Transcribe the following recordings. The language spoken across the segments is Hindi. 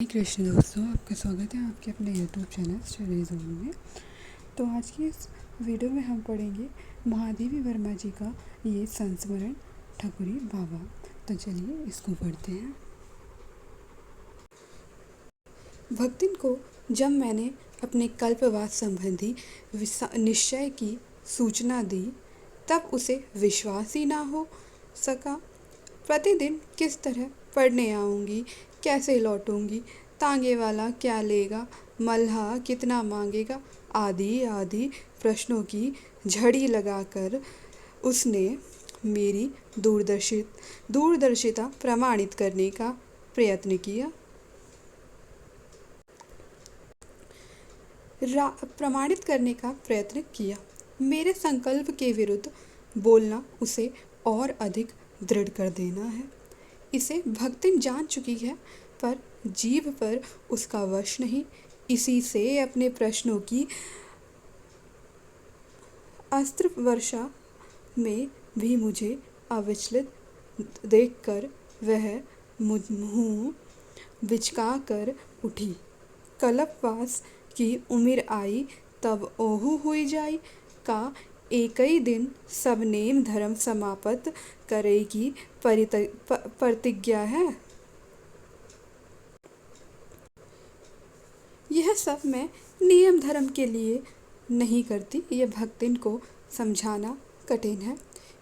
कृष्ण दोस्तों, आपका स्वागत है आपके अपने यूट्यूब चैनल स्टडी जोन में। तो आज की इस वीडियो में हम पढ़ेंगे महादेवी वर्मा जी का ये संस्मरण ठकुरी बाबा। तो चलिए इसको पढ़ते हैं। भक्तिन को जब मैंने अपने कल्पवास संबंधी निश्चय की सूचना दी तब उसे विश्वास ही ना हो सका। प्रतिदिन किस तरह पढ़ने आऊँगी, कैसे लौटूंगी, तांगे वाला क्या लेगा, मल्हा कितना मांगेगा, आदि आदि प्रश्नों की झड़ी लगाकर उसने मेरी दूरदर्शिता प्रमाणित करने का प्रयत्न किया। मेरे संकल्प के विरुद्ध बोलना उसे और अधिक दृढ़ कर देना है। इसे भक्तिन जान चुकी है, पर जीभ पर उसका वश नहीं। इसी से अपने प्रश्नों की अस्त्र वर्षा में भी मुझे अविचलित देखकर वह मुँह बिचका कर उठी। कल्पवास की उम्र आई तब ओहू हुई जाई का एक ही दिन सब नेम धर्म समाप्त करे की प्रतिज्ञा है। यह सब मैं नियम धर्म के लिए नहीं करती, यह भक्तिन को समझाना कठिन है।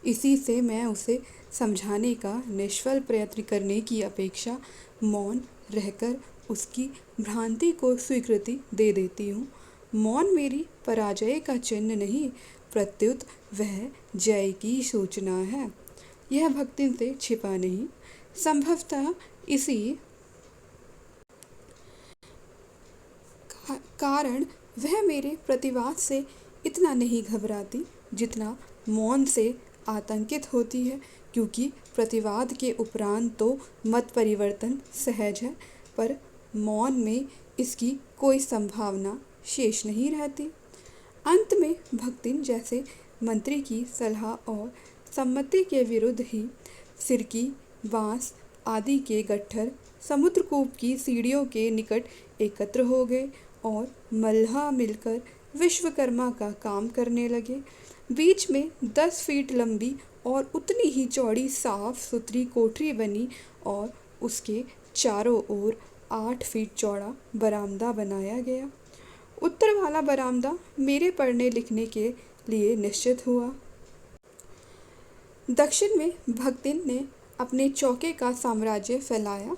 इसी से मैं उसे समझाने का निष्फल प्रयत्न करने की अपेक्षा मौन रहकर उसकी भ्रांति को स्वीकृति दे देती हूँ। मौन मेरी पराजय का चिन्ह नहीं, प्रत्युत वह जय की सूचना है। यह भक्तिन से छिपा नहीं। संभवतः इसी कारण वह मेरे प्रतिवाद से इतना नहीं घबराती जितना मौन से आतंकित होती है, क्योंकि प्रतिवाद के उपरांत तो मत परिवर्तन सहज है, पर मौन में इसकी कोई संभावना शेष नहीं रहती। अंत में भक्तिन जैसे मंत्री की सलाह और सम्मति के विरुद्ध ही सिरकी, बांस आदि के गट्ठर समुद्रकूप की सीढ़ियों के निकट एकत्र हो गए और मल्हा मिलकर विश्वकर्मा का काम करने लगे। बीच में 10 फीट लंबी और उतनी ही चौड़ी साफ सुथरी कोठरी बनी और उसके चारों ओर 8 फीट चौड़ा बरामदा बनाया गया। उत्तर वाला बरामदा मेरे पढ़ने लिखने के लिए निश्चित हुआ। दक्षिण में भक्तिन ने अपने चौके का साम्राज्य फैलाया।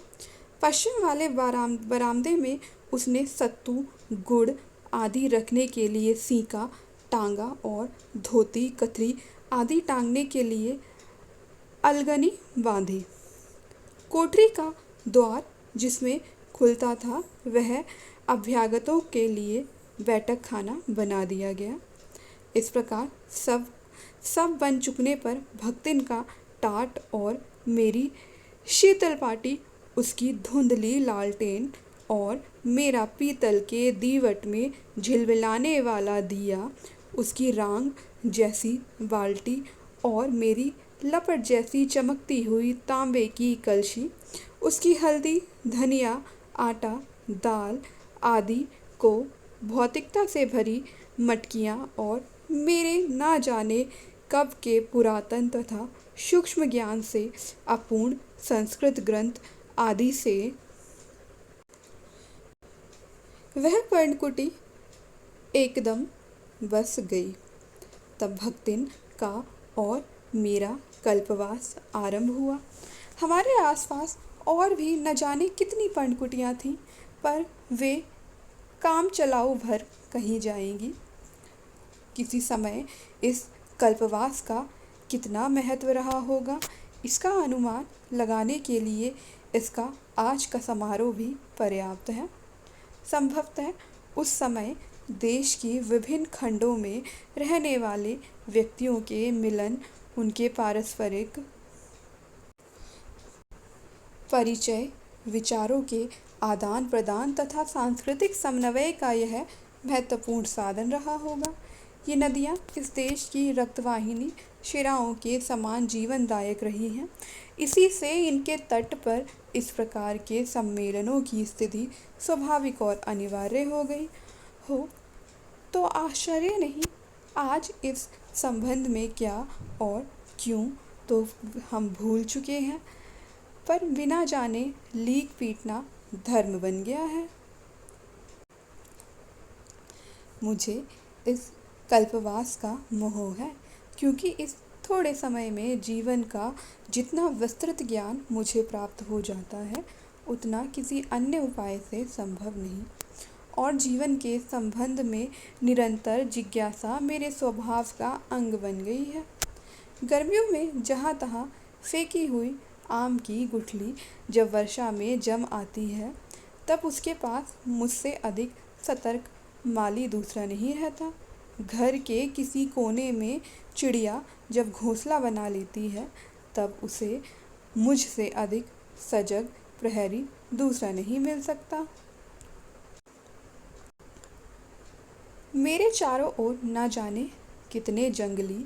पश्चिम वाले बरामदे में उसने सत्तू, गुड़ आदि रखने के लिए सीका, टांगा और धोती, कतरी आदि टांगने के लिए अलगनी बांधी। कोठरी का द्वार जिसमें खुलता था वह अभ्यागतों के लिए बैठक खाना बना दिया गया। इस प्रकार सब बन चुकने पर भक्तिन का टाट और मेरी शीतल पाटी, उसकी धुंधली लालटेन और मेरा पीतल के दीवट में झिलमिलाने वाला दिया, उसकी रांग जैसी बाल्टी और मेरी लपट जैसी चमकती हुई तांबे की कलशी, उसकी हल्दी, धनिया, आटा, दाल आदि को भौतिकता से भरी मटकियाँ और मेरे ना जाने कब के पुरातन तथा सूक्ष्म ज्ञान से अपूर्ण संस्कृत ग्रंथ आदि से वह पर्णकुटी एकदम बस गई। तब भक्तिन का और मेरा कल्पवास आरंभ हुआ। हमारे आसपास और भी न जाने कितनी पर्णकुटियाँ थीं, पर वे काम चलाऊ भर कहीं जाएंगी। किसी समय इस कल्पवास का कितना महत्व रहा होगा, इसका अनुमान लगाने के लिए इसका आज का समारोह भी पर्याप्त है। संभवतः उस समय देश की विभिन्न खंडों में रहने वाले व्यक्तियों के मिलन, उनके पारस्परिक परिचय, विचारों के आदान प्रदान तथा सांस्कृतिक समन्वय का यह महत्वपूर्ण साधन रहा होगा। ये नदियाँ इस देश की रक्तवाहिनी शिराओं के समान जीवनदायक रही हैं। इसी से इनके तट पर इस प्रकार के सम्मेलनों की स्थिति स्वाभाविक और अनिवार्य हो गई हो तो आश्चर्य नहीं। आज इस संबंध में क्या और क्यों तो हम भूल चुके हैं, पर बिना जाने लीक पीटना धर्म बन गया है। मुझे इस कल्पवास का मोह है, क्योंकि इस थोड़े समय में जीवन का जितना विस्तृत ज्ञान मुझे प्राप्त हो जाता है उतना किसी अन्य उपाय से संभव नहीं, और जीवन के संबंध में निरंतर जिज्ञासा मेरे स्वभाव का अंग बन गई है। गर्मियों में जहाँ तहाँ फेंकी हुई आम की गुठली जब वर्षा में जम आती है, तब उसके पास मुझसे अधिक सतर्क माली दूसरा नहीं रहता। घर के किसी कोने में चिड़िया जब घोंसला बना लेती है, तब उसे मुझसे अधिक सजग प्रहरी दूसरा नहीं मिल सकता। मेरे चारों ओर न जाने कितने जंगली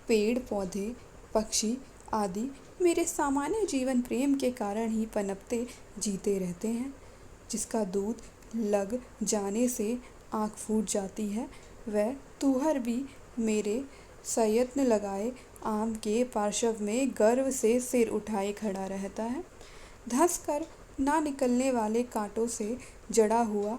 पेड़ पौधे पक्षी आदि मेरे सामान्य जीवन प्रेम के कारण ही पनपते जीते रहते हैं। जिसका दूध लग जाने से आँख फूट जाती है, वह तूहर भी मेरे सयत्न लगाए आम के पार्श्व में गर्व से सिर उठाए खड़ा रहता है। धंस कर ना निकलने वाले कांटों से जड़ा हुआ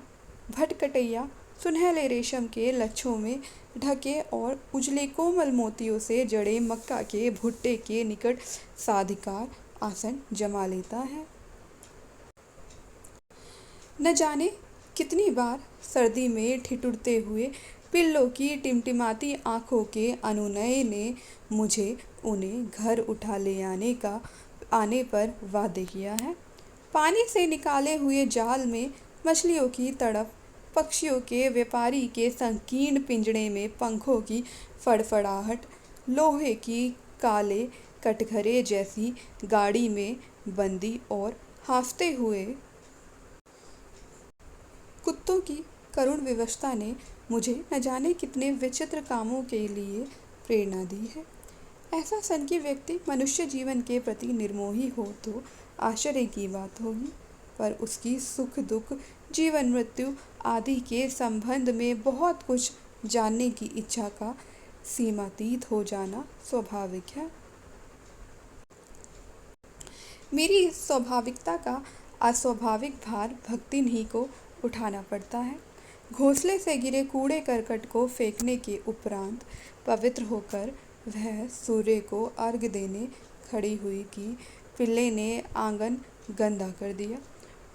भटकटैया सुनहले रेशम के लच्छों में ढके और उजले कोमल मोतियों से जड़े मक्का के भुट्टे के निकट साधिकार आसन जमा लेता है। न जाने कितनी बार सर्दी में ठिठुरते हुए पिल्लों की टिमटिमाती आंखों के अनुनय ने मुझे उन्हें घर उठा ले आने पर वादे किया है। पानी से निकाले हुए जाल में मछलियों की तड़प, पक्षियों के व्यापारी के संकीर्ण पिंजड़े में पंखों की फड़फड़ाहट, लोहे की काले कटघरे जैसी गाड़ी में बंदी और हाफते हुए कुत्तों की करुण व्यवस्था ने मुझे न जाने कितने विचित्र कामों के लिए प्रेरणा दी है। ऐसा सनकी व्यक्ति मनुष्य जीवन के प्रति निर्मोही हो तो आश्चर्य की बात होगी, पर उसकी सुख दुख जीवन मृत्यु आदि के संबंध में बहुत कुछ जानने की इच्छा का सीमातीत हो जाना स्वाभाविक है। मेरी इस स्वाभाविकता का अस्वाभाविक भार भक्तिन ही को उठाना पड़ता है। घोंसले से गिरे कूड़े करकट को फेंकने के उपरांत पवित्र होकर वह सूर्य को अर्घ देने खड़ी हुई कि पिल्ले ने आंगन गंदा कर दिया।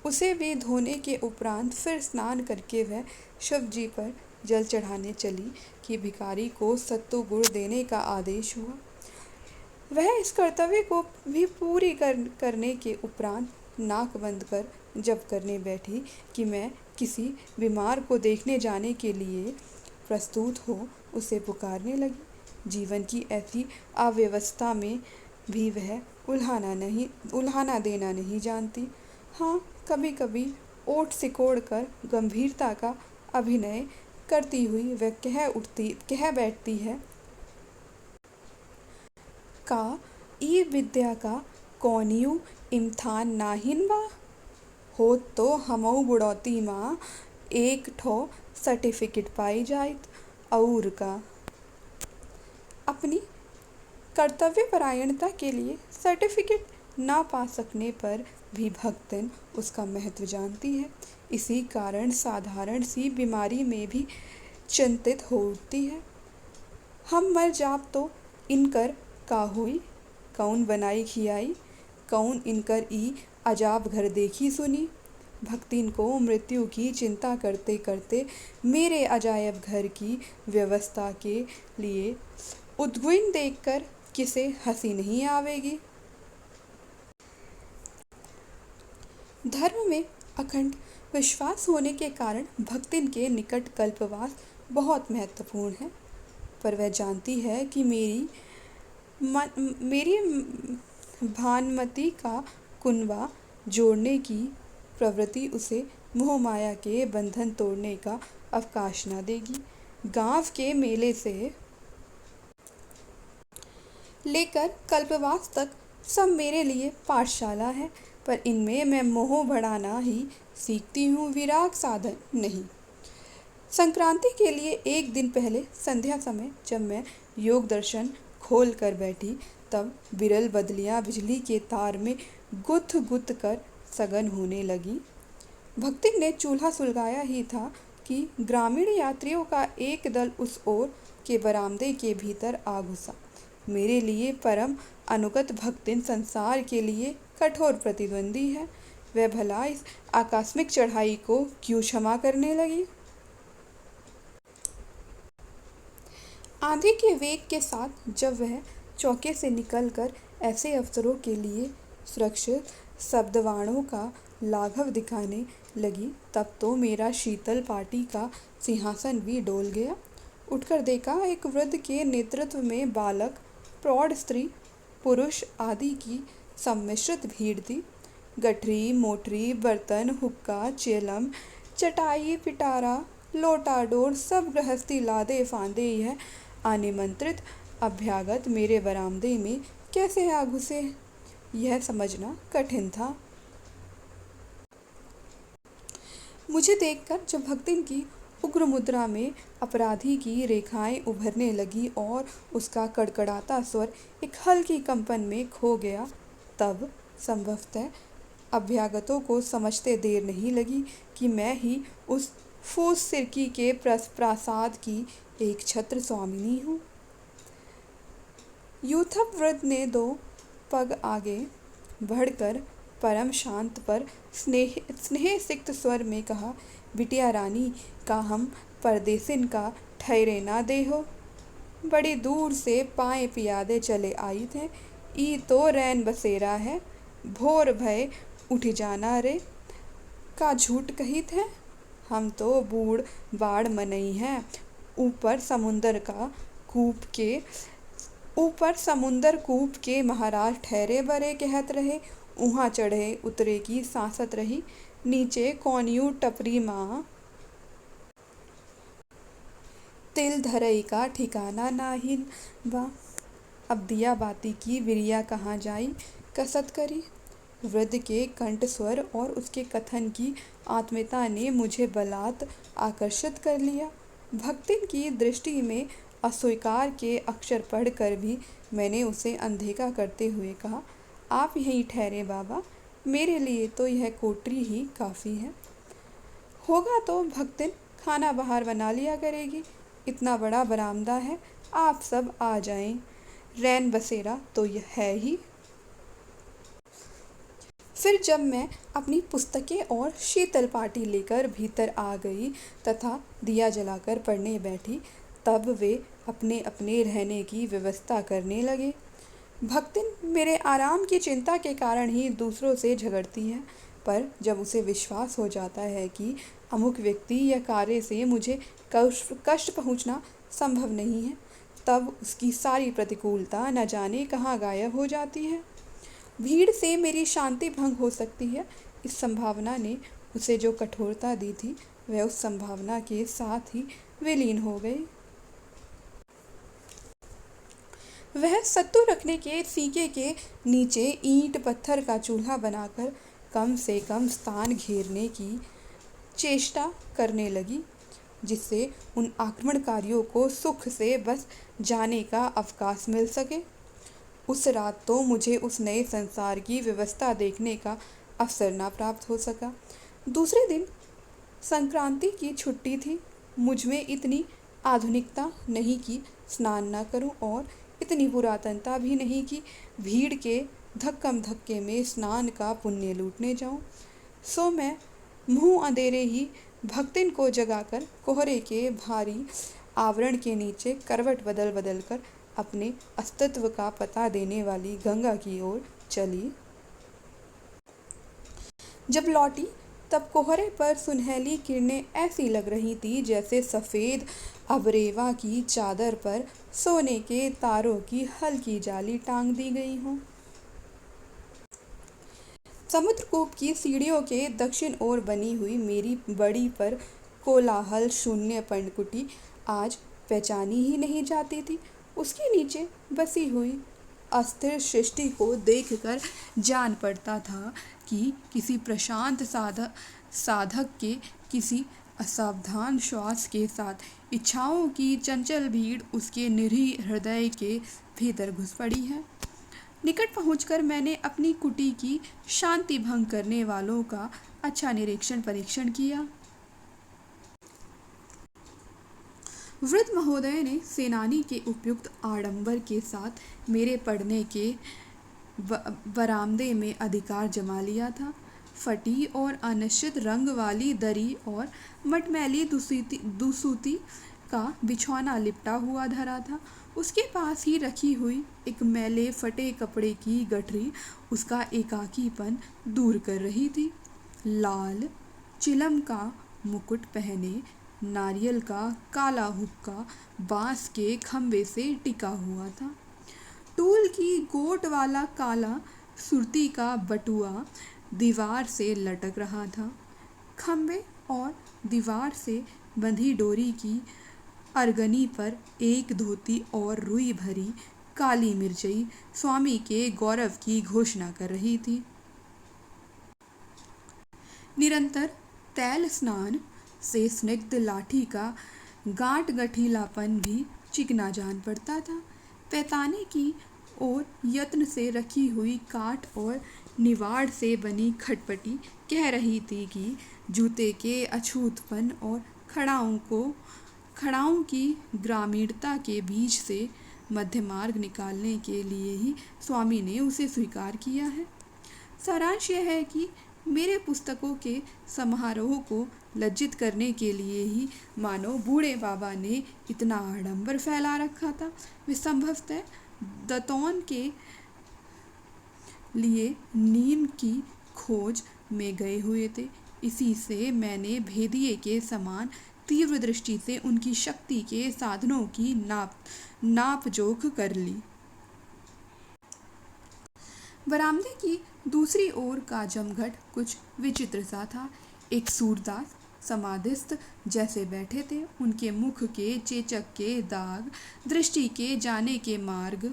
उसे भी धोने के उपरांत फिर स्नान करके वह शिव जी पर जल चढ़ाने चली कि भिखारी को सत्तू गुड़ देने का आदेश हुआ। वह इस कर्तव्य को भी पूरी करने के उपरांत नाक बंद कर जब करने बैठी कि मैं किसी बीमार को देखने जाने के लिए प्रस्तुत हो उसे पुकारने लगी। जीवन की ऐसी अव्यवस्था में भी वह उल्हाना देना नहीं जानती। हाँ, कभी कभी ओठ सिकोड़ कर गंभीरता का अभिनय करती हुई वह कह बैठती है, का ई विद्या का कौनियू इम्तहान नाहिन बा, हो तो हमऊ बुढ़ौती माँ एक ठो सर्टिफिकेट पाई जाइत और का। अपनी कर्तव्यपरायणता के लिए सर्टिफिकेट ना पा सकने पर भी भक्तन उसका महत्व जानती है। इसी कारण साधारण सी बीमारी में भी चिंतित हो उठती है। हम मर जाब तो इनकर का हुई, कौन बनाई खियाई, कौन इनकर ई अजाब घर देखी सुनी। भक्तिन को मृत्यु की चिंता करते करते मेरे अजायब घर की व्यवस्था के लिए उद्विग्न देखकर किसे हंसी नहीं आवेगी। धर्म में अखंड विश्वास होने के कारण भक्तिन के निकट कल्पवास बहुत महत्वपूर्ण है, पर वह जानती है कि मेरी भानुमति का कुनबा जोड़ने की प्रवृत्ति उसे मोह माया के बंधन तोड़ने का अवकाश न देगी। गांव के मेले से लेकर कल्पवास तक सब मेरे लिए पाठशाला है। पर इनमें मैं मोह बढ़ाना ही सीखती हूँ, विराग साधन नहीं। संक्रांति के लिए एक दिन पहले संध्या समय जब मैं योग दर्शन खोल कर बैठी, तब विरल बदलियां बिजली के तार में गुथ गुथ कर सघन होने लगी। भक्ति ने चूल्हा सुलगाया ही था कि ग्रामीण यात्रियों का एक दल उस ओर के बरामदे के भीतर आ घुसा। मेरे लिए परम अनुगत भक्तिन संसार के लिए कठोर प्रतिद्वंदी है। वह भला इस आकस्मिक चढ़ाई को क्यों क्षमा करने लगी? आंधी के वेग के साथ जब वह चौके से निकलकर ऐसे अवसरों के लिए सुरक्षित शब्दवाणों का लाघव दिखाने लगी, तब तो मेरा शीतल पाटी का सिंहासन भी डोल गया। उठकर देखा, एक वृद्ध के नेतृत्व में बालक, प्रौढ़ स्त्री, पुरुष आदि की सम्मिश्रित भीड़ थी। गठरी, मोटरी, बर्तन, हुक्का, चेलम, चटाई, पिटारा, लोटा डोर सब गृहस्थी लादे फांदे यह अनिमंत्रित अभ्यागत मेरे बरामदे में कैसे आ घुसे, यह समझना कठिन था। मुझे देखकर जब भक्तिन की उग्र मुद्रा में अपराधी की रेखाएं उभरने लगी और उसका कड़कड़ाता स्वर एक हल्की कंपन में खो गया, तब संभवतः अभ्यागतों को समझते देर नहीं लगी कि मैं ही उस फूस सिरकी के प्रासाद की एक छत्र स्वामिनी हूँ। यूथप वृद्ध ने 2 पग आगे बढ़कर परम शांत पर स्नेह सिक्त स्वर में कहा, बिटिया रानी का हम परदेसिन का ठहरे ना दे हो। बड़ी दूर से पाए पियादे चले आई थे। ई तो रैन बसेरा है, भोर भय उठ जाना रे। का झूठ कही थे, हम तो बूढ़ बाढ़ मनई हैं। ऊपर समुंदर कूप के महाराज ठहरे बरे कहत रहे। उहाँ चढ़े उतरे की सांसत रही। नीचे कौनियू टपरी माँ तिल धरई का ठिकाना नाहिन बा। अब दिया बाती की विरिया कहाँ जाई कसत करी। वृद्ध के कंठ स्वर और उसके कथन की आत्मीयता ने मुझे बलात् आकर्षित कर लिया। भक्तिन की दृष्टि में अस्वीकार के अक्षर पढ़कर भी मैंने उसे अनदेखा करते हुए कहा, आप यहीं ठहरे बाबा, मेरे लिए तो यह कोठरी ही काफ़ी है। होगा तो भक्तिन खाना बाहर बना लिया करेगी, इतना बड़ा बरामदा है, आप सब आ जाएं। रैन बसेरा तो यह है ही। फिर जब मैं अपनी पुस्तकें और शीतल पाटी लेकर भीतर आ गई तथा दिया जलाकर पढ़ने बैठी, तब वे अपने अपने रहने की व्यवस्था करने लगे। भक्तिन मेरे आराम की चिंता के कारण ही दूसरों से झगड़ती है, पर जब उसे विश्वास हो जाता है कि अमुक व्यक्ति या कार्य से मुझे कष्ट पहुंचना संभव नहीं है, तब उसकी सारी प्रतिकूलता न जाने कहाँ गायब हो जाती है। भीड़ से मेरी शांति भंग हो सकती है, इस संभावना ने उसे जो कठोरता दी थी, वह उस संभावना के साथ ही विलीन हो गई। वह सत्तू रखने के सीके के नीचे ईंट पत्थर का चूल्हा बनाकर कम से कम स्थान घेरने की चेष्टा करने लगी, जिससे उन आक्रमणकारियों को सुख से बस जाने का अवकाश मिल सके। उस रात तो मुझे उस नए संसार की व्यवस्था देखने का अवसर ना प्राप्त हो सका। दूसरे दिन संक्रांति की छुट्टी थी। मुझ में इतनी आधुनिकता नहीं कि स्नान ना करूं और इतनी पुरातनता भी नहीं कि भीड़ के धक्कम धक्के में स्नान का पुण्य लूटने जाऊं। सो मैं मुंह अंधेरे ही भक्तिन को जगाकर कोहरे के भारी आवरण के नीचे करवट बदल बदल कर अपने अस्तित्व का पता देने वाली गंगा की ओर चली। जब लौटी तब कोहरे पर सुनहली किरणें ऐसी लग रही थी जैसे सफ़ेद अबरेवा की चादर पर सोने के तारों की हल्की जाली टांग दी गई हो। समुद्रकूप की सीढ़ियों के दक्षिण ओर बनी हुई मेरी बड़ी पर कोलाहल शून्य पर्णकुटी आज पहचानी ही नहीं जाती थी। उसके नीचे बसी हुई अस्थिर सृष्टि को देखकर जान पड़ता था कि किसी प्रशांत साधक के किसी असावधान श्वास के साथ इच्छाओं की चंचल भीड़ उसके निरीह हृदय के भीतर घुस पड़ी है। निकट पहुंचकर मैंने अपनी कुटी की शांति भंग करने वालों का अच्छा परीक्षण किया। वृद्ध महोदय ने सेनानी के उपयुक्त आडंबर के साथ मेरे पढ़ने के बरामदे में अधिकार जमा लिया था। फटी और अनिश्चित रंग वाली दरी और मटमैली दुसूती का बिछौना लिपटा हुआ धरा था। उसके पास ही रखी हुई एक मैले फटे कपड़े की गठरी उसका एकाकीपन दूर कर रही थी। लाल चिलम का मुकुट पहने नारियल का काला हुक्का बांस के खंबे से टिका हुआ था। टूल की गोट वाला काला सुरती का बटुआ दीवार से लटक रहा था। खंबे और दीवार से बंधी डोरी की अरगनी पर एक धोती और रुई भरी काली मिर्चई स्वामी के गौरव की घोषणा कर रही थी। निरंतर तैल स्नान से स्निग्ध लाठी का गांठ गठीलापन भी चिकना जान पड़ता था। पैताने की ओर यत्न से रखी हुई काठ और निवाड़ से बनी खटपटी कह रही थी कि जूते के अछूतपन और खड़ाओं की ग्रामीणता के बीच से मध्य मार्ग निकालने के लिए ही स्वामी ने उसे स्वीकार किया है। सारांश यह है कि मेरे पुस्तकों के समारोह को लज्जित करने के लिए ही मानो बूढ़े बाबा ने इतना आडंबर फैला रखा था। वे संभवतः दतौन के लिए नीम की खोज में गए हुए थे। इसी से मैंने भेदिए के समान तीव्र दृष्टि से उनकी शक्ति के साधनों की नाप जोख कर ली। बरामदे की दूसरी ओर का जमघट कुछ विचित्र सा था। एक सूरदास समाधिस्थ जैसे बैठे थे। उनके मुख के चेचक के दाग दृष्टि के जाने के मार्ग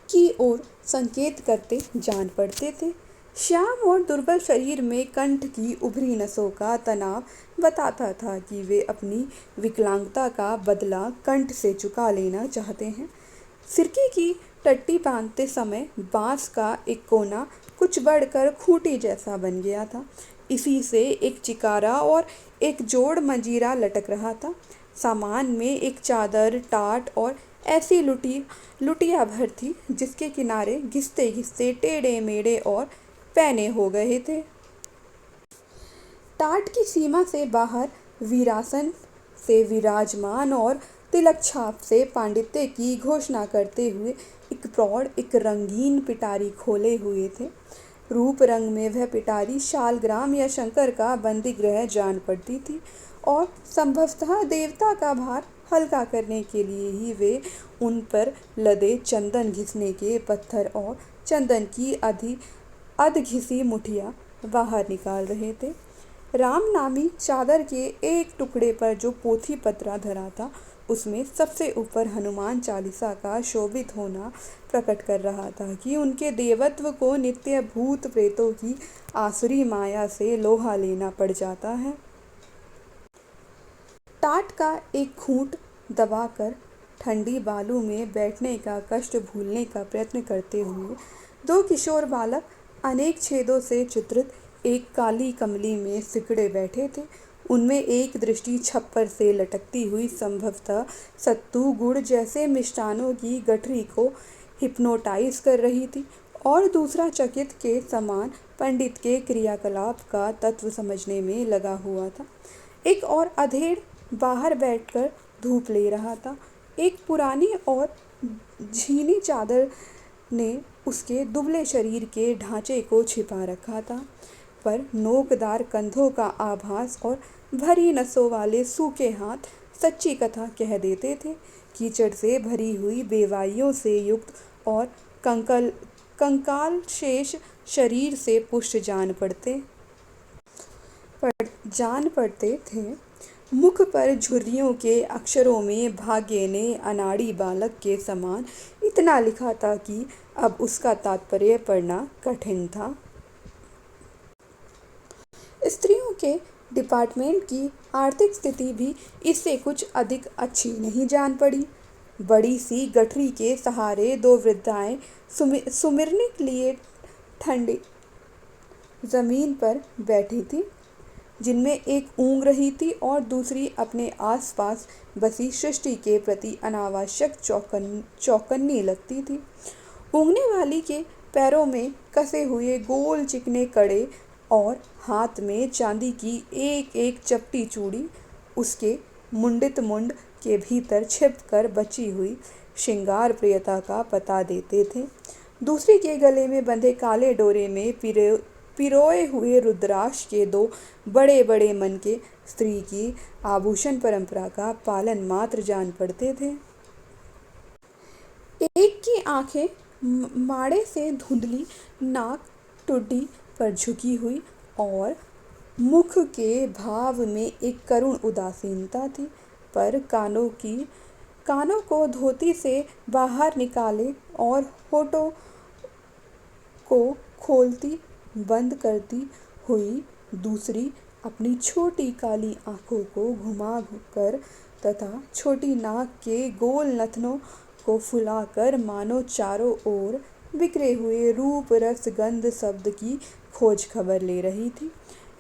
की ओर संकेत करते जान पड़ते थे। श्याम और दुर्बल शरीर में कंठ की उभरी नसों का तनाव बताता था कि वे अपनी विकलांगता का बदला कंठ से चुका लेना चाहते हैं। सिरके की टट्टी बांधते समय बांस का एक कोना कुछ बढ़कर खूंटी जैसा बन गया था। इसी से एक चिकारा और एक जोड़ मंजीरा लटक रहा था। सामान में एक चादर, टाट और ऐसी लुटिया भर थी जिसके किनारे घिसते घिसते टेढ़े मेढ़े और पैने हो गए थे। टाट की सीमा से बाहर वीरासन से विराजमान और तिलक छाप से पांडित्य की घोषणा करते हुए एक प्रौढ़ एक रंगीन पिटारी खोले हुए थे। रूप रंग में वह पिटारी शालग्राम या शंकर का बंदीगृह जान पड़ती थी और संभवतः देवता का भार हल्का करने के लिए ही वे उन पर लदे चंदन घिसने के पत्थर और चंदन की अध घिसी मुठिया बाहर निकाल रहे थे। राम नामी चादर के एक टुकड़े पर जो पोथी पत्रा धरा था उसमें सबसे ऊपर हनुमान चालीसा का शोभित होना प्रकट कर रहा था कि उनके देवत्व को नित्य भूत प्रेतों की आसुरी माया से लोहा लेना पड़ जाता है। टाट का एक खूंट दबाकर ठंडी बालू में बैठने का कष्ट भूलने का प्रयत्न करते हुए दो किशोर बालक अनेक छेदों से चित्रित एक काली कमली में सिकड़े बैठे थे। उनमें एक दृष्टि छप्पर से लटकती हुई संभवतः सत्तू गुड़ जैसे मिष्टानों की गठरी को हिप्नोटाइज कर रही थी और दूसरा चकित के समान पंडित के क्रियाकलाप का तत्व समझने में लगा हुआ था। एक और अधेड़ बाहर बैठकर धूप ले रहा था। एक पुरानी और झीनी चादर ने उसके दुबले शरीर के ढांचे को छिपा रखा था, पर नोकदार कंधों का आभास और भरी नसों वाले सूखे हाथ सच्ची कथा कह देते थे। कीचड़ से भरी हुई बेवाइयों से युक्त और कंकाल शेष शरीर से पुष्ट जान पड़ते थे। मुख पर झुर्रियों के अक्षरों में भाग्य ने अनाड़ी बालक के समान इतना लिखा था कि अब उसका तात्पर्य पढ़ना कठिन था। स्त्रियों के डिपार्टमेंट की आर्थिक स्थिति भी इससे कुछ अधिक अच्छी नहीं जान पड़ी। बड़ी सी गठरी के सहारे दो वृद्धाएं सुमिरने के लिए ठंडी जमीन पर बैठी थी, जिनमें एक ऊँग रही थी और दूसरी अपने आसपास बसी सृष्टि के प्रति अनावश्यक चौकन्नी लगती थी। ऊँगने वाली के पैरों में कसे हुए गोल चिकने कड़े और हाथ में चांदी की एक एक चपटी चूड़ी उसके मुंडित मुंड के भीतर छिप कर बची हुई श्रृंगार प्रियता का पता देते थे। दूसरी के गले में बंधे काले डोरे में पिरोए हुए रुद्राक्ष के दो बड़े बड़े मन के स्त्री की आभूषण परंपरा का पालन मात्र जान पड़ते थे। एक की आंखें माड़े से धुंधली, नाक टुड्डी पर झुकी हुई और मुख के भाव में एक करुण उदासीनता थी, पर कानों को धोती से बाहर निकाले और होठों को खोलती बंद करती हुई दूसरी अपनी छोटी काली आंखों को घुमा कर तथा छोटी नाक के गोल नथनों को फुलाकर मानो चारों ओर बिखरे हुए रूप रस गंध शब्द की खोज खबर ले रही थी।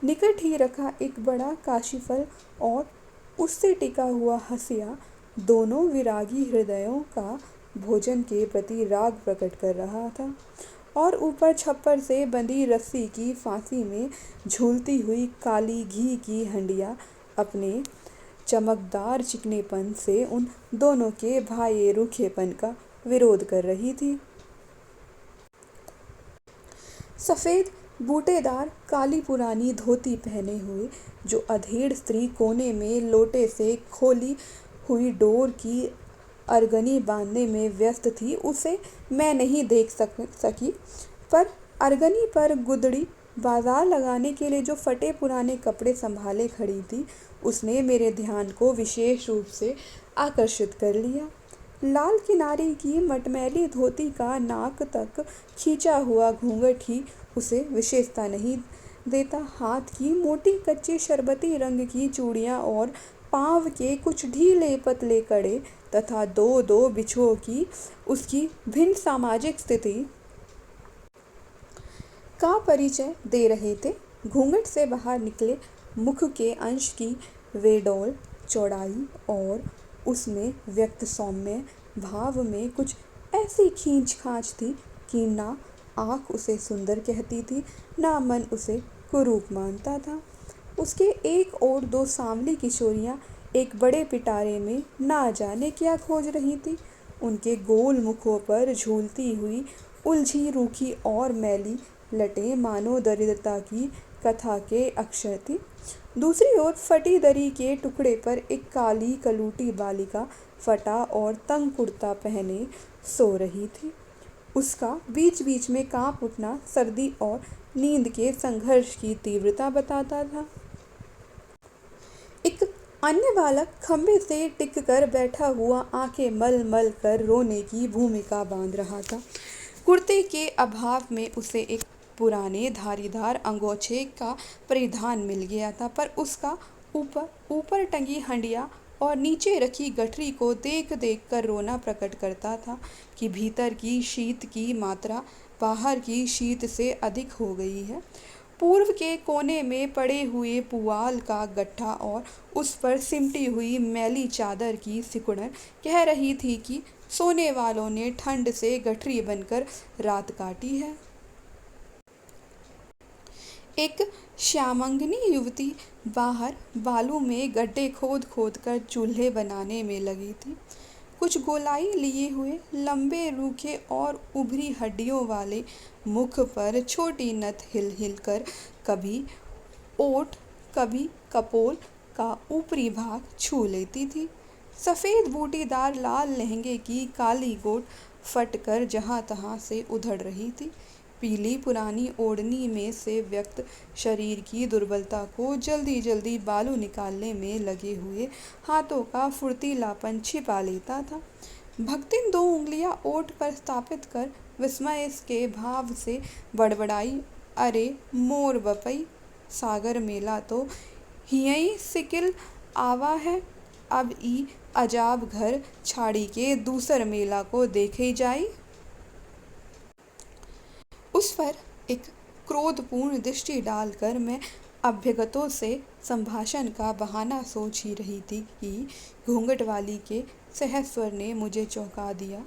निकट ही रखा एक बड़ा काशीफल और उससे टिका हुआ हंसिया दोनों विरागी हृदयों का भोजन के प्रति राग प्रकट कर रहा था, और ऊपर छप्पर से बंधी रस्सी की फांसी में झूलती हुई काली घी की हंडिया अपने चमकदार चिकनेपन से उन दोनों के भाये रूखेपन का विरोध कर रही थी। सफ़ेद बूटेदार काली पुरानी धोती पहने हुए जो अधेड़ स्त्री कोने में लोटे से खोली हुई डोर की अरगनी बांधने में व्यस्त थी, उसे मैं नहीं देख सकी, पर अरगनी पर गुदड़ी बाजार लगाने के लिए जो फटे पुराने कपड़े संभाले खड़ी थी, उसने मेरे ध्यान को विशेष रूप से आकर्षित कर लिया। लाल किनारी की मटमैली धोती का नाक तक खींचा हुआ घूंघट ही उसे विशेषता नहीं देता। हाथ की मोटी कच्ची शरबती रंग की चूड़ियाँ और पाँव के कुछ ढीले पतले कड़े तथा दो दो बिछुओं की उसकी भिन्न सामाजिक स्थिति का परिचय दे रहे थे। घूंघट से बाहर निकले मुख के अंश की वेडोल चौड़ाई और उसमें व्यक्त सौम्य भाव में कुछ ऐसी खींच खांच थी कि ना आँख उसे सुंदर कहती थी, ना मन उसे कुरूप मानता था। उसके एक और दो सांवली किशोरियाँ एक बड़े पिटारे में ना जाने क्या खोज रही थी। उनके गोल मुखों पर झूलती हुई उलझी रूखी और मैली लटें मानो दरिद्रता की कथा के अक्षर थी। दूसरी ओर फटी दरी के टुकड़े पर एक काली कलूटी बालिका फटा और तंग कुर्ता पहने सो रही थी। उसका बीच बीच में कांप उठना सर्दी और नींद के संघर्ष की तीव्रता बताता था। एक अन्य बालक खंबे से टिक कर बैठा हुआ आंखें मल मल कर रोने की भूमिका बांध रहा था। कुर्ते के अभाव में उसे एक पुराने धारीदार अंगोछे का परिधान मिल गया था, पर उसका ऊपर टंगी हंडिया और नीचे रखी गठरी को देख देख कर रोना प्रकट करता था कि भीतर की शीत की मात्रा बाहर की शीत से अधिक हो गई है। पूर्व के कोने में पड़े हुए पुआल का गट्ठा और उस पर सिमटी हुई मैली चादर की सिकुड़न कह रही थी कि सोने वालों ने ठंड से गठरी बनकर रात काटी है। एक श्यामंगनी युवती बाहर बालू में गड्ढे खोद खोद कर चूल्हे बनाने में लगी थी। कुछ गोलाई लिए हुए लंबे रूखे और उभरी हड्डियों वाले मुख पर छोटी नथ हिल हिल कर कभी ओठ कभी कपोल का ऊपरी भाग छू लेती थी। सफ़ेद बूटीदार लाल लहंगे की काली गोट फट कर जहाँ तहाँ से उधड़ रही थी। पीली पुरानी ओढ़नी में से व्यक्त शरीर की दुर्बलता को जल्दी जल्दी बालू निकालने में लगे हुए हाथों का फुर्तीलापन छिपा लेता था। भक्तिन 2 उंगलियां ओठ पर स्थापित कर विस्मय के भाव से बड़बड़ाई, अरे मोर बपई, सागर मेला तो हियई सिकिल आवा है, अब ई अजाब घर छाड़ी के दूसर मेला को देखे जाई। उस पर एक क्रोधपूर्ण दृष्टि डालकर मैं अभ्यागतों से संभाषण का बहाना सोच ही रही थी कि घूंघट वाली के सहस्वर ने मुझे चौंका दिया।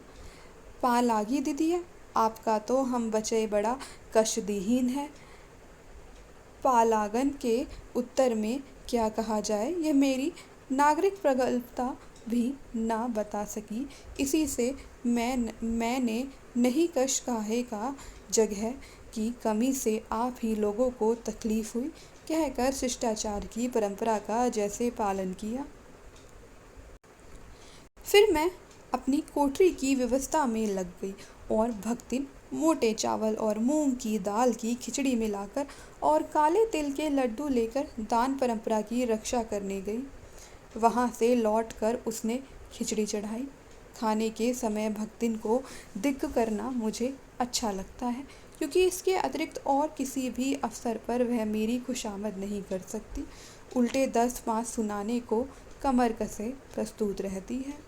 पा लागी दीदिया, आपका तो हम बचे बड़ा कष्टदीहीन है। पालागन के उत्तर में क्या कहा जाए, यह मेरी नागरिक प्रगल्भता भी ना बता सकी। इसी से मैंने नहीं कष्ट काहे का जगह की कमी से आप ही लोगों को तकलीफ हुई कहकर शिष्टाचार की परंपरा का जैसे पालन किया। फिर मैं अपनी कोठरी की व्यवस्था में लग गई और भक्तिन मोटे चावल और मूंग की दाल की खिचड़ी मिलाकर और काले तिल के लड्डू लेकर दान परंपरा की रक्षा करने गई। वहाँ से लौटकर उसने खिचड़ी चढ़ाई। खाने के समय भक्तिन को दिग्ग करना मुझे अच्छा लगता है, क्योंकि इसके अतिरिक्त और किसी भी अवसर पर वह मेरी खुशामद नहीं कर सकती, उल्टे 10 पाँच सुनाने को कमर कसे प्रस्तुत रहती है।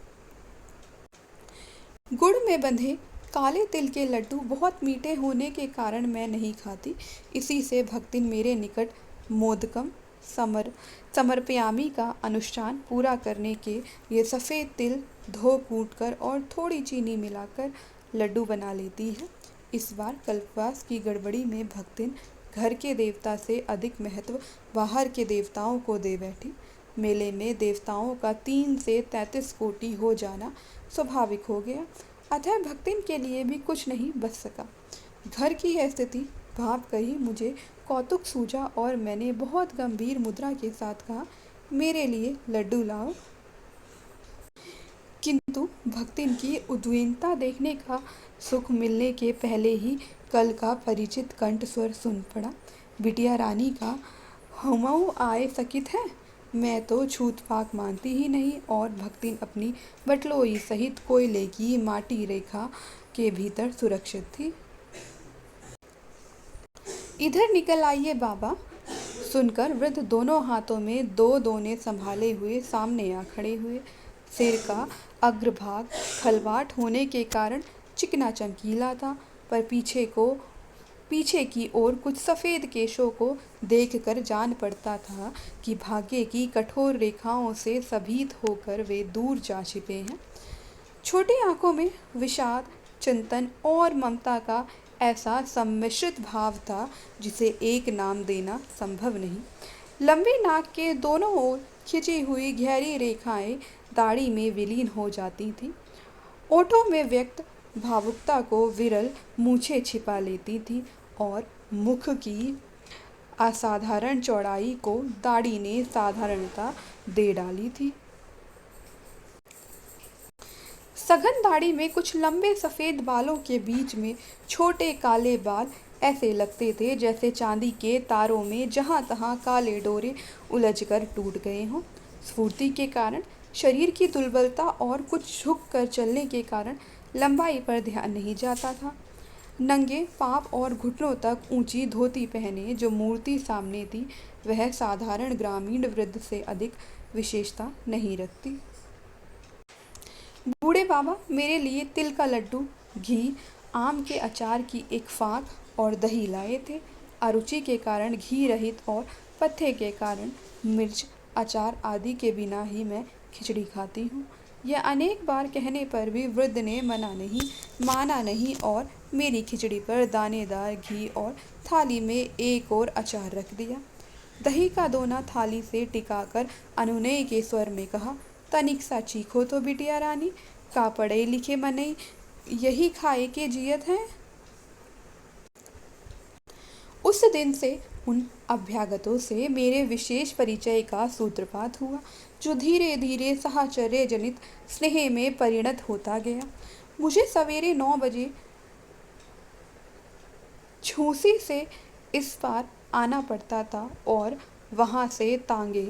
गुड़ में बंधे काले तिल के लड्डू बहुत मीठे होने के कारण मैं नहीं खाती। इसी से भक्तिन मेरे निकट मोदकम समर्पयामी का अनुष्ठान पूरा करने के लिए सफ़ेद तिल धो कूट कर और थोड़ी चीनी मिलाकर लड्डू बना लेती है। इस बार कल्पवास की गड़बड़ी में भक्तिन घर के देवता से अधिक महत्व बाहर के देवताओं को दे बैठी। मेले में देवताओं का 3 से 33 कोटि हो जाना स्वाभाविक हो गया, अतः भक्तिन के लिए भी कुछ नहीं बच सका। घर की यह स्थिति भाप कर ही मुझे कौतुक सूझा और मैंने बहुत गंभीर मुद्रा के साथ कहा, मेरे लिए लड्डू लाओ। किंतु भक्तिन की उद्विग्नता देखने का सुख मिलने के पहले ही कल का परिचित कंठ स्वर सुन पड़ा। बिटिया रानी का हमऊ आए सकित है, मैं तो छूत फाक मानती ही नहीं। और भक्तिन अपनी बटलोई सहित कोयले की माटी रेखा के भीतर सुरक्षित थी। इधर निकल आइए बाबा, सुनकर वृद्ध दोनों हाथों में 2 दोने संभाले हुए सामने आ खड़े हुए। सिर का अग्रभाग खलवाट होने के कारण चिकना चमकीला था, पर पीछे की ओर कुछ सफ़ेद केशों को देखकर जान पड़ता था कि भाग्य की कठोर रेखाओं से सभीत होकर वे दूर जा छिपे हैं। छोटी आंखों में विषाद, चिंतन और ममता का ऐसा सम्मिश्रित भाव था जिसे एक नाम देना संभव नहीं। लंबी नाक के दोनों ओर खिंची हुई गहरी रेखाएं दाढ़ी में विलीन हो जाती थीं। ओठों में व्यक्त भावुकता को विरल मूछें छिपा लेती थी और मुख की असाधारण चौड़ाई को दाढ़ी ने साधारणता दे डाली थी। सघन दाढ़ी में कुछ लंबे सफ़ेद बालों के बीच में छोटे काले बाल ऐसे लगते थे जैसे चांदी के तारों में जहाँ तहाँ काले डोरे उलझकर टूट गए हों। स्फूर्ति के कारण, शरीर की दुर्बलता और कुछ झुक कर चलने के कारण लंबाई पर ध्यान नहीं जाता था। नंगे पाँव और घुटनों तक ऊंची धोती पहने जो मूर्ति सामने थी, वह साधारण ग्रामीण वृद्ध से अधिक विशेषता नहीं रखती। बूढ़े बाबा मेरे लिए तिल का लड्डू, घी, आम के अचार की एक फाँक और दही लाए थे। अरुचि के कारण घी रहित और पत्थे के कारण मिर्च, अचार आदि के बिना ही मैं खिचड़ी खाती हूँ। यह अनेक बार कहने पर भी वृद्ध ने माना नहीं और मेरी खिचड़ी पर दानेदार घी और थाली में एक और अचार रख दिया। दही का दोना थाली से टिकाकर अनुनय के स्वर में कहा, तनिक सा चीखो तो बिटिया रानी, का पढ़े लिखे मनई यही खाए के जियत हैं। उस दिन से उन अभ्यागतों से मेरे विशेष परिचय का सूत्रपात हुआ, जो धीरे धीरे साहचर्य जनित स्नेह में परिणत होता गया। मुझे सवेरे 9 बजे झूंसी से इस पार आना पड़ता था और वहाँ से तांगे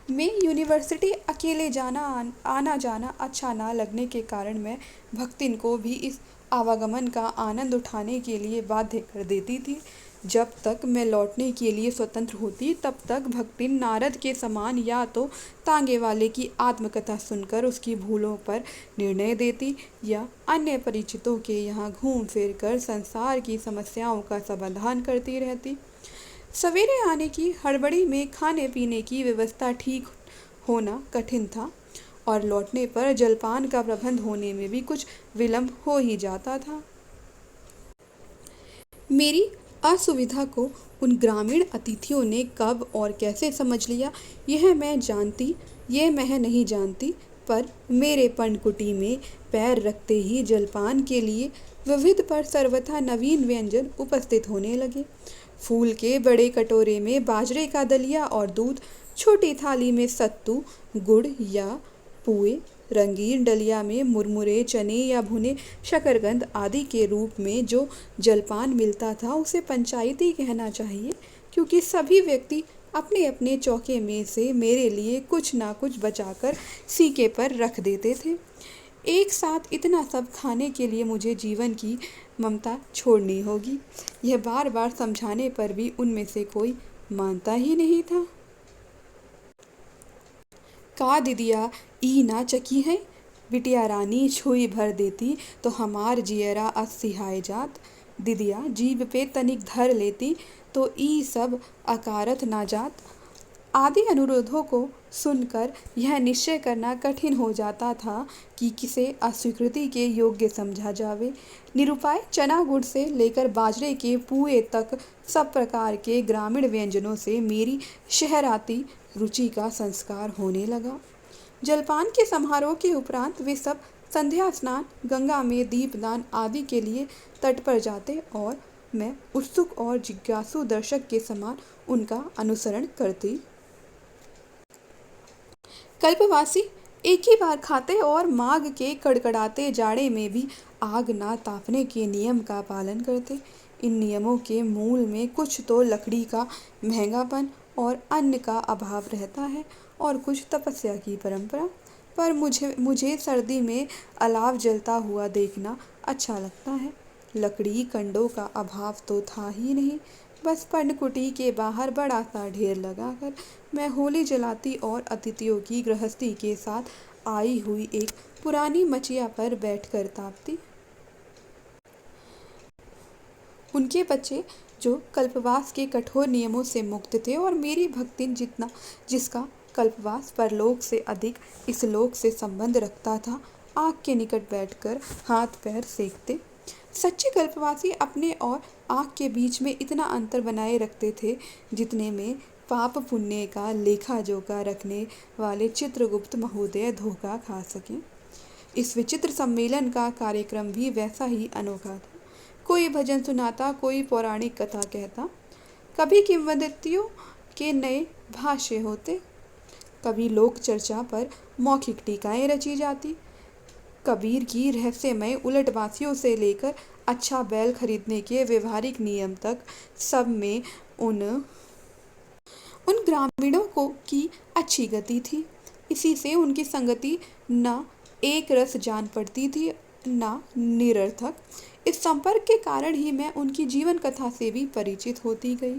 में यूनिवर्सिटी अकेले आना जाना अच्छा ना लगने के कारण मैं भक्तिन को भी इस आवागमन का आनंद उठाने के लिए बाध्य कर देती थी। जब तक मैं लौटने के लिए स्वतंत्र होती तब तक भक्तिन नारद के समान या तो तांगे वाले की आत्मकथा सुनकर उसकी भूलों पर निर्णय देती या अन्य परिचितों के यहाँ घूम फिर कर संसार की समस्याओं का समाधान करती रहती। सवेरे आने की हड़बड़ी में खाने पीने की व्यवस्था ठीक होना कठिन था और लौटने पर जलपान का प्रबंध होने में भी कुछ विलंब हो ही जाता था। मेरी असुविधा को उन ग्रामीण अतिथियों ने कब और कैसे समझ लिया यह मैं नहीं जानती, पर मेरे पर्णकुटी में पैर रखते ही जलपान के लिए विविध पर सर्वथा नवीन व्यंजन उपस्थित होने लगे। फूल के बड़े कटोरे में बाजरे का दलिया और दूध, छोटी थाली में सत्तू, गुड़ या पुए, रंगीन डलिया में मुरमुरे, चने या भुने शकरकंद आदि के रूप में जो जलपान मिलता था उसे पंचायती कहना चाहिए, क्योंकि सभी व्यक्ति अपने अपने चौके में से मेरे लिए कुछ ना कुछ बचाकर सीके पर रख देते थे। एक साथ इतना सब खाने के लिए मुझे जीवन की ममता छोड़नी होगी, यह बार बार समझाने पर भी उनमें से कोई मानता ही नहीं था। का दीदिया ई ना चकी है, बिटिया रानी छुई भर देती तो हमार जियरा असिहाय जात। दीदिया जीभ पे तनिक धर लेती तो ई सब अकारथ ना जात। आदि अनुरोधों को सुनकर यह निश्चय करना कठिन हो जाता था कि किसे अस्वीकृति के योग्य समझा जावे। निरुपाय चना गुड़ से लेकर बाजरे के पुए तक सब प्रकार के ग्रामीण व्यंजनों से मेरी शहराती रुचि का संस्कार होने लगा। जलपान के समारोह के उपरांत वे सब संध्या स्नान, गंगा में दीपदान आदि के लिए तट पर जाते और मैं उत्सुक और जिज्ञासु दर्शक के समान उनका अनुसरण करती। कल्पवासी एक ही बार खाते और माघ के कड़कड़ाते जाड़े में भी आग ना तापने के नियम का पालन करते। इन नियमों के मूल में कुछ तो लकड़ी का महंगापन और अन्न का अभाव रहता है और कुछ तपस्या की परंपरा। पर मुझे सर्दी में अलाव जलता हुआ देखना अच्छा लगता है। लकड़ी कंडों का अभाव तो था ही नहीं, बस पर्णकुटी के बाहर बड़ा सा ढेर लगाकर मैं होली जलाती और अतिथियों की गृहस्थी के साथ आई हुई एक पुरानी मचिया पर बैठकर तापती। उनके बच्चे जो कल्पवास के कठोर नियमों से मुक्त थे और मेरी भक्तिन जिसका कल्पवास परलोक से अधिक इस लोक से संबंध रखता था, आग के निकट बैठकर हाथ पैर सेकते। सच्चे कल्पवासी अपने और आग के बीच में इतना अंतर बनाए रखते थे जितने में पाप पुण्य का लेखा जोखा रखने वाले चित्रगुप्त महोदय धोखा खा सकें। इस विचित्र सम्मेलन का कार्यक्रम भी वैसा ही अनोखा था। कोई भजन सुनाता, कोई पौराणिक कथा कहता, कभी किंवदंतियों के नए भाष्य होते, कभी लोक चर्चा पर मौखिक टीकाएं रची जाती, कबीर की रहस्यमय उलटबासियों से लेकर अच्छा बैल खरीदने के व्यवहारिक नियम तक सब में उन ग्रामीणों की अच्छी गति थी। इसी से उनकी संगति न एक रस जान पड़ती थी न निरर्थक। इस संपर्क के कारण ही मैं उनकी जीवन कथा से भी परिचित होती गई।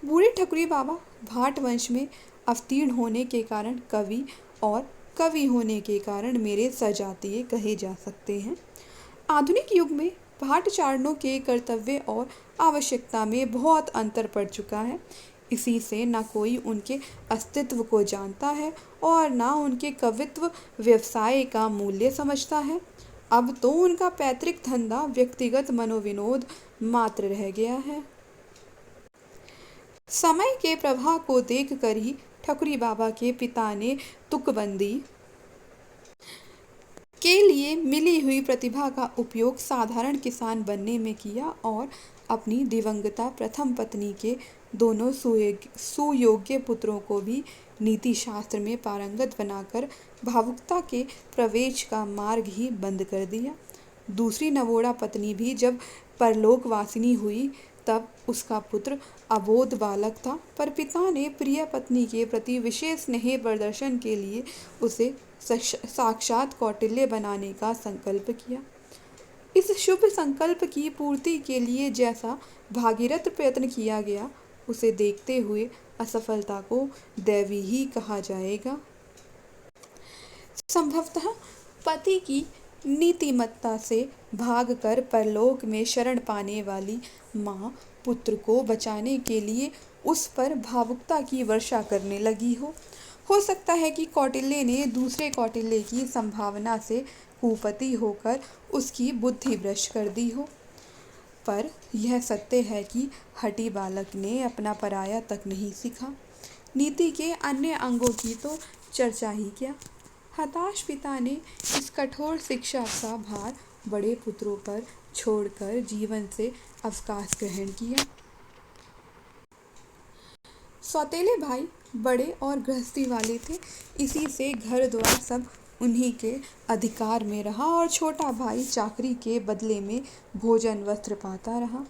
बूढ़े ठकुरी बाबा भाट वंश में अवतीर्ण होने के कारण कवि और कवि होने के कारण मेरे सजातीय कहे जा सकते हैं। आधुनिक युग में भाट चारणों के कर्तव्य और आवश्यकता में बहुत अंतर पड़ चुका है। इसी से न कोई उनके अस्तित्व को जानता है और न उनके कवित्व व्यवसाय का मूल्य समझता है। अब तो उनका पैतृक धंधा व्यक्तिगत मनोविनोद मात्र रह गया है। समय के प्रवाह को देखकर ही ठकुरी बाबा के पिता ने तुकबंदी के लिए मिली हुई प्रतिभा का उपयोग साधारण किसान बनने में किया और अपनी दिवंगता प्रथम पत्नी के दोनों सुयोग्य पुत्रों को भी नीति शास्त्र में पारंगत बनाकर भावुकता के प्रवेश का मार्ग ही बंद कर दिया। दूसरी नवोड़ा पत्नी भी जब परलोकवासिनी हुई तब उसका पुत्र अबोध बालक था, पर पिता ने प्रिय पत्नी के प्रति विशेष स्नेह प्रदर्शन के लिए उसे साक्षात कौटिल्य बनाने का संकल्प किया। इस शुभ संकल्प की पूर्ति के लिए जैसा भागीरथ प्रयत्न किया गया, उसे देखते हुए असफलता को दैवी ही कहा जाएगा। संभवतः पति की नीतिमत्ता से भागकर परलोक में शरण पाने वाली माँ पुत्र को बचाने के लिए उस पर भावुकता की वर्षा करने लगी हो सकता है कि कौटिल्य ने दूसरे कौटिल्य की संभावना से कुपति होकर उसकी बुद्धि भ्रष्ट कर दी हो, पर यह सत्य है कि हठी बालक ने अपना पराया तक नहीं सीखा। नीति के अन्य अंगों की तो चर्चा ही क्या। हताश पिता ने इस कठोर शिक्षा का भार बड़े पुत्रों पर छोड़कर जीवन से अवकाश ग्रहण किया। सौतेले भाई बड़े और गृहस्थी वाले थे, इसी से घर द्वार सब उन्हीं के अधिकार में रहा और छोटा भाई चाकरी के बदले में भोजन वस्त्र पाता रहा।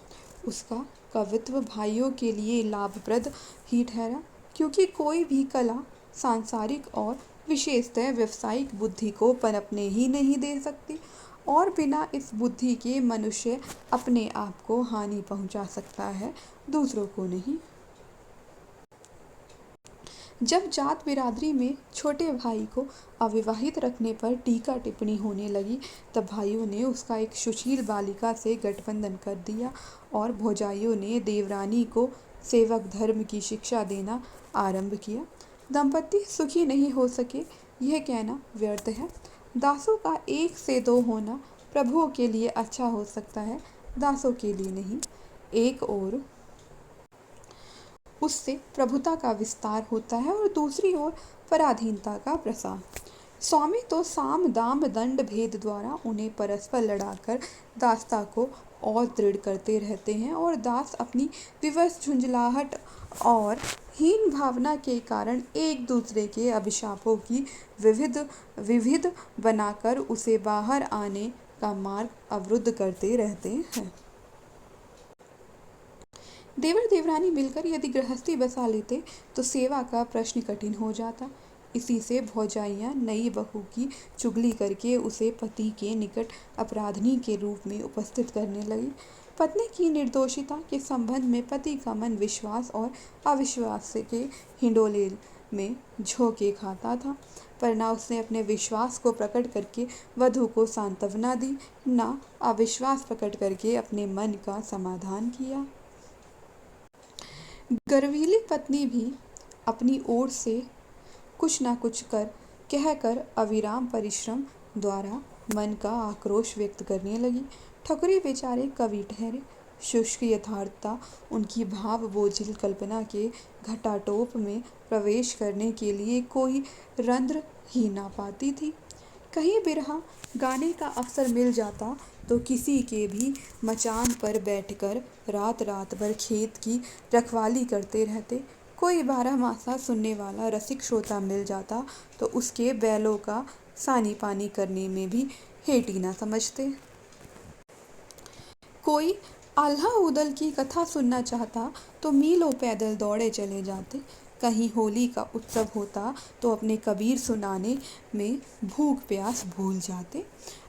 उसका कवित्व भाइयों के लिए लाभप्रद ही ठहरा, क्योंकि कोई भी कला सांसारिक और विशेषतः व्यावसायिक बुद्धि को पनपने ही नहीं दे सकती, और बिना इस बुद्धि के मनुष्य अपने आप को हानि पहुंचा सकता है, दूसरों को नहीं। जब जात बिरादरी में छोटे भाई को अविवाहित रखने पर टीका टिप्पणी होने लगी, तब भाइयों ने उसका एक सुशील बालिका से गठबंधन कर दिया और भौजाइयों ने देवरानी को सेवक धर्म की शिक्षा देना आरंभ किया। दंपति सुखी नहीं हो सके, यह कहना व्यर्थ है। दासों का एक से दो होना प्रभुओं के लिए अच्छा हो सकता है, दासों के लिए नहीं। एक और उससे प्रभुता का विस्तार होता है और दूसरी ओर पराधीनता का प्रसार। स्वामी तो साम दाम दंड भेद द्वारा उन्हें परस्पर लड़ाकर दासता को और दृढ़ करते रहते हैं, और दास अपनी विवश झुंझलाहट और हीन भावना के कारण एक दूसरे के अभिशापों की विविध बनाकर उसे बाहर आने का मार्ग अवरुद्ध करते रहते हैं। देवर देवरानी मिलकर यदि गृहस्थी बसा लेते तो सेवा का प्रश्न कठिन हो जाता। इसी से भौजाइयाँ नई बहू की चुगली करके उसे पति के निकट अपराधनी के रूप में उपस्थित करने लगी। पत्नी की निर्दोषिता के संबंध में पति का मन विश्वास और अविश्वास के हिंडोले में झोंके खाता था, पर न उसने अपने विश्वास को प्रकट करके वधू को सांत्वना दी, न अविश्वास प्रकट करके अपने मन का समाधान किया। गर्वीली पत्नी भी अपनी ओर से कुछ न कुछ कहकर अविराम परिश्रम द्वारा मन का आक्रोश व्यक्त करने लगी। ठकुरी बेचारे कवि ठहरे। शुष्क यथार्थता उनकी भाव बोझिल कल्पना के घटाटोप में प्रवेश करने के लिए कोई रंध्र ही ना पाती थी। कहीं बिरहा गाने का अवसर मिल जाता तो किसी के भी मचान पर बैठकर रात रात भर खेत की रखवाली करते रहते। कोई 12 मासा सुनने वाला रसिक श्रोता मिल जाता तो उसके बैलों का सानी पानी करने में भी हेटी ना समझते। कोई आल्हा उदल की कथा सुनना चाहता तो मीलों पैदल दौड़े चले जाते। कहीं होली का उत्सव होता तो अपने कबीर सुनाने में भूख प्यास भूल जाते।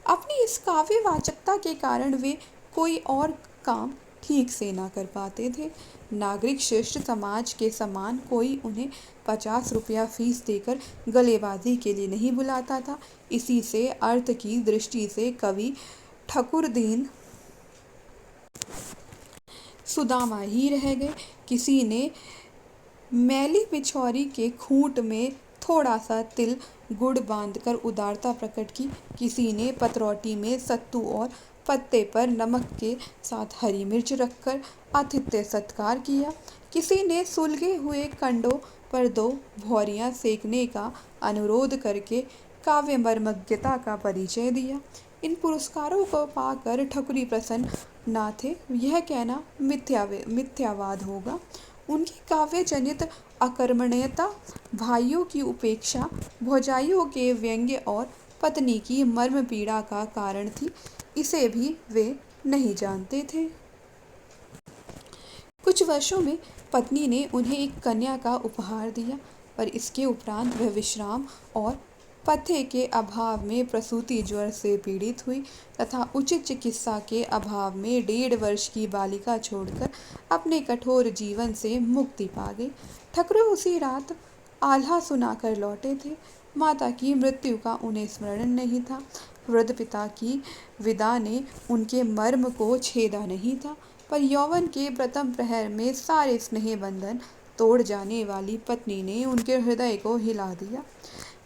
अपनी इस काव्य वाचकता के कारण वे कोई और काम ठीक से ना कर पाते थे। नागरिक शिष्ट समाज के समान कोई उन्हें 50 रुपया फीस देकर गलेबाजी के लिए नहीं बुलाता था। इसी से अर्थ की दृष्टि से कवि ठकुरदीन सुदामा ही रह गए। किसी ने मैली बिछौरी के खूंट में थोड़ा सा तिल गुड़ बांधकर उदारता प्रकट की। किसी ने पतरौटी में सत्तू और पत्ते पर नमक के साथ हरी मिर्च रखकर आतिथ्य सत्कार किया। किसी ने सुलगे हुए कंडों पर 2 भौरियाँ सेकने का अनुरोध करके काव्य मर्मज्ञता का परिचय दिया। इन पुरस्कारों को पाकर ठकुरी प्रसन्न ना थे, यह कहना मिथ्यावाद होगा। उनकी काव्य जनित अकर्मण्यता, भाइयों की उपेक्षा, भौजाइयों के व्यंग्य और पत्नी की मर्म पीड़ा का कारण थी। इसे भी वे नहीं जानते थे। कुछ वर्षों में पत्नी ने उन्हें एक कन्या का उपहार दिया, पर इसके उपरांत वह विश्राम और पथ्य के अभाव में प्रसूति ज्वर से पीड़ित हुई तथा उचित चिकित्सा के अभाव में 1.5 वर्ष की बालिका छोड़कर अपने कठोर जीवन से मुक्ति पा गई। ठकुरी उसी रात आल्हा सुनाकर लौटे थे। माता की मृत्यु का उन्हें स्मरण नहीं था। वृद्ध पिता की विदा ने उनके मर्म को छेदा नहीं था, पर यौवन के प्रथम प्रहर में सारे स्नेह बंधन तोड़ जाने वाली पत्नी ने उनके हृदय को हिला दिया।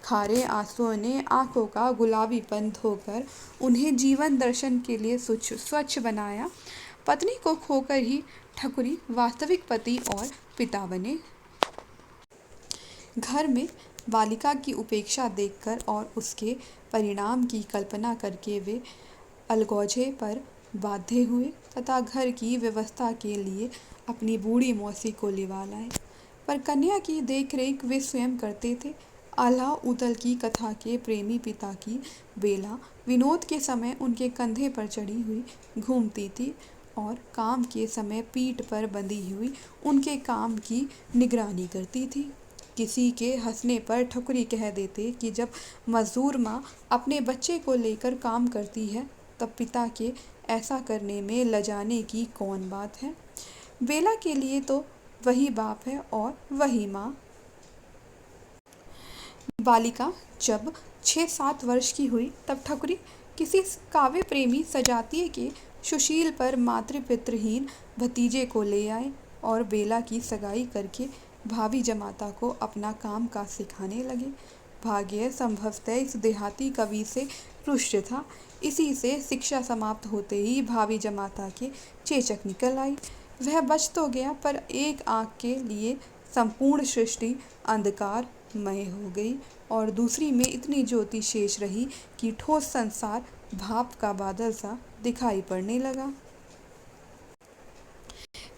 खारे आंसुओं ने आंखों का गुलाबीपन धोकर उन्हें जीवन दर्शन के लिए स्वच्छ बनाया। पत्नी को खोकर ही ठकुरी वास्तविक पति और पिता बने। घर में बालिका की उपेक्षा देखकर और उसके परिणाम की कल्पना करके वे अलगौजे पर बाध्य हुए तथा घर की व्यवस्था के लिए अपनी बूढ़ी मौसी को लिवा लाए। पर कन्या की देखरेख वे स्वयं करते थे। आल्हा उदल की कथा के प्रेमी पिता की बेला विनोद के समय उनके कंधे पर चढ़ी हुई घूमती थी और काम के समय पीठ पर बंधी हुई उनके काम की निगरानी करती थी। किसी के हंसने पर ठकुरी कह देते कि जब मजदूर माँ अपने बच्चे को लेकर काम करती है तब पिता के ऐसा करने में लजाने की कौन बात है। बेला के लिए तो वही बाप है और वही माँ। बालिका जब 6-7 वर्ष की हुई तब ठकुरी किसी काव्य प्रेमी सजातीय के सुशील पर मातृपितृहीन भतीजे को ले आए और बेला की सगाई करके भाभी जमाता को अपना काम काज सिखाने लगे। भाग्य संभवतः इस देहाती कवि से पृष्ठ था। इसी से शिक्षा समाप्त होते ही भाभी जमाता के चेचक निकल आई। वह बच तो गया, पर एक आँख के लिए संपूर्ण सृष्टि अंधकारमय हो गई और दूसरी में इतनी ज्योति शेष रही कि ठोस संसार भाप का बादल सा दिखाई पड़ने लगा।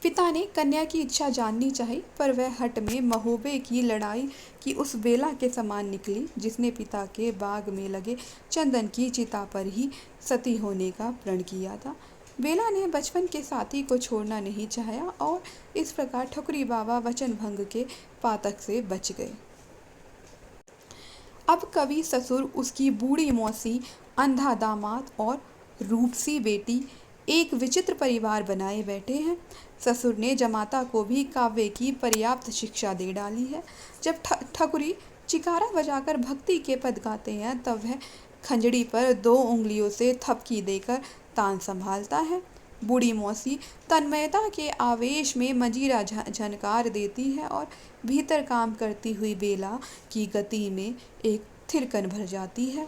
पिता ने कन्या की इच्छा जाननी चाहिए, पर वह हट में महोबे की लड़ाई की उस बेला के समान निकली जिसने पिता के बाग में लगे चंदन की चिता पर ही सती होने का प्रण किया था। बेला ने बचपन के साथी को छोड़ना नहीं चाहा और इस प्रकार ठकुरी बाबा वचन भंग के पातक से बच गए। अब कवि ससुर, उसकी बूढ़ी मौसी, अंधा दामाद और रूपसी बेटी एक विचित्र परिवार बनाए बैठे हैं। ससुर ने जमाता को भी काव्य की पर्याप्त शिक्षा दे डाली है। जब ठकुरी चिकारा बजाकर भक्ति के पद गाते हैं तब वह खंजड़ी पर 2 उंगलियों से थपकी देकर तान संभालता है। बूढ़ी मौसी तन्मयता के आवेश में मजीरा झनकार देती है और भीतर काम करती हुई बेला की गति में एक थिरकन भर जाती है।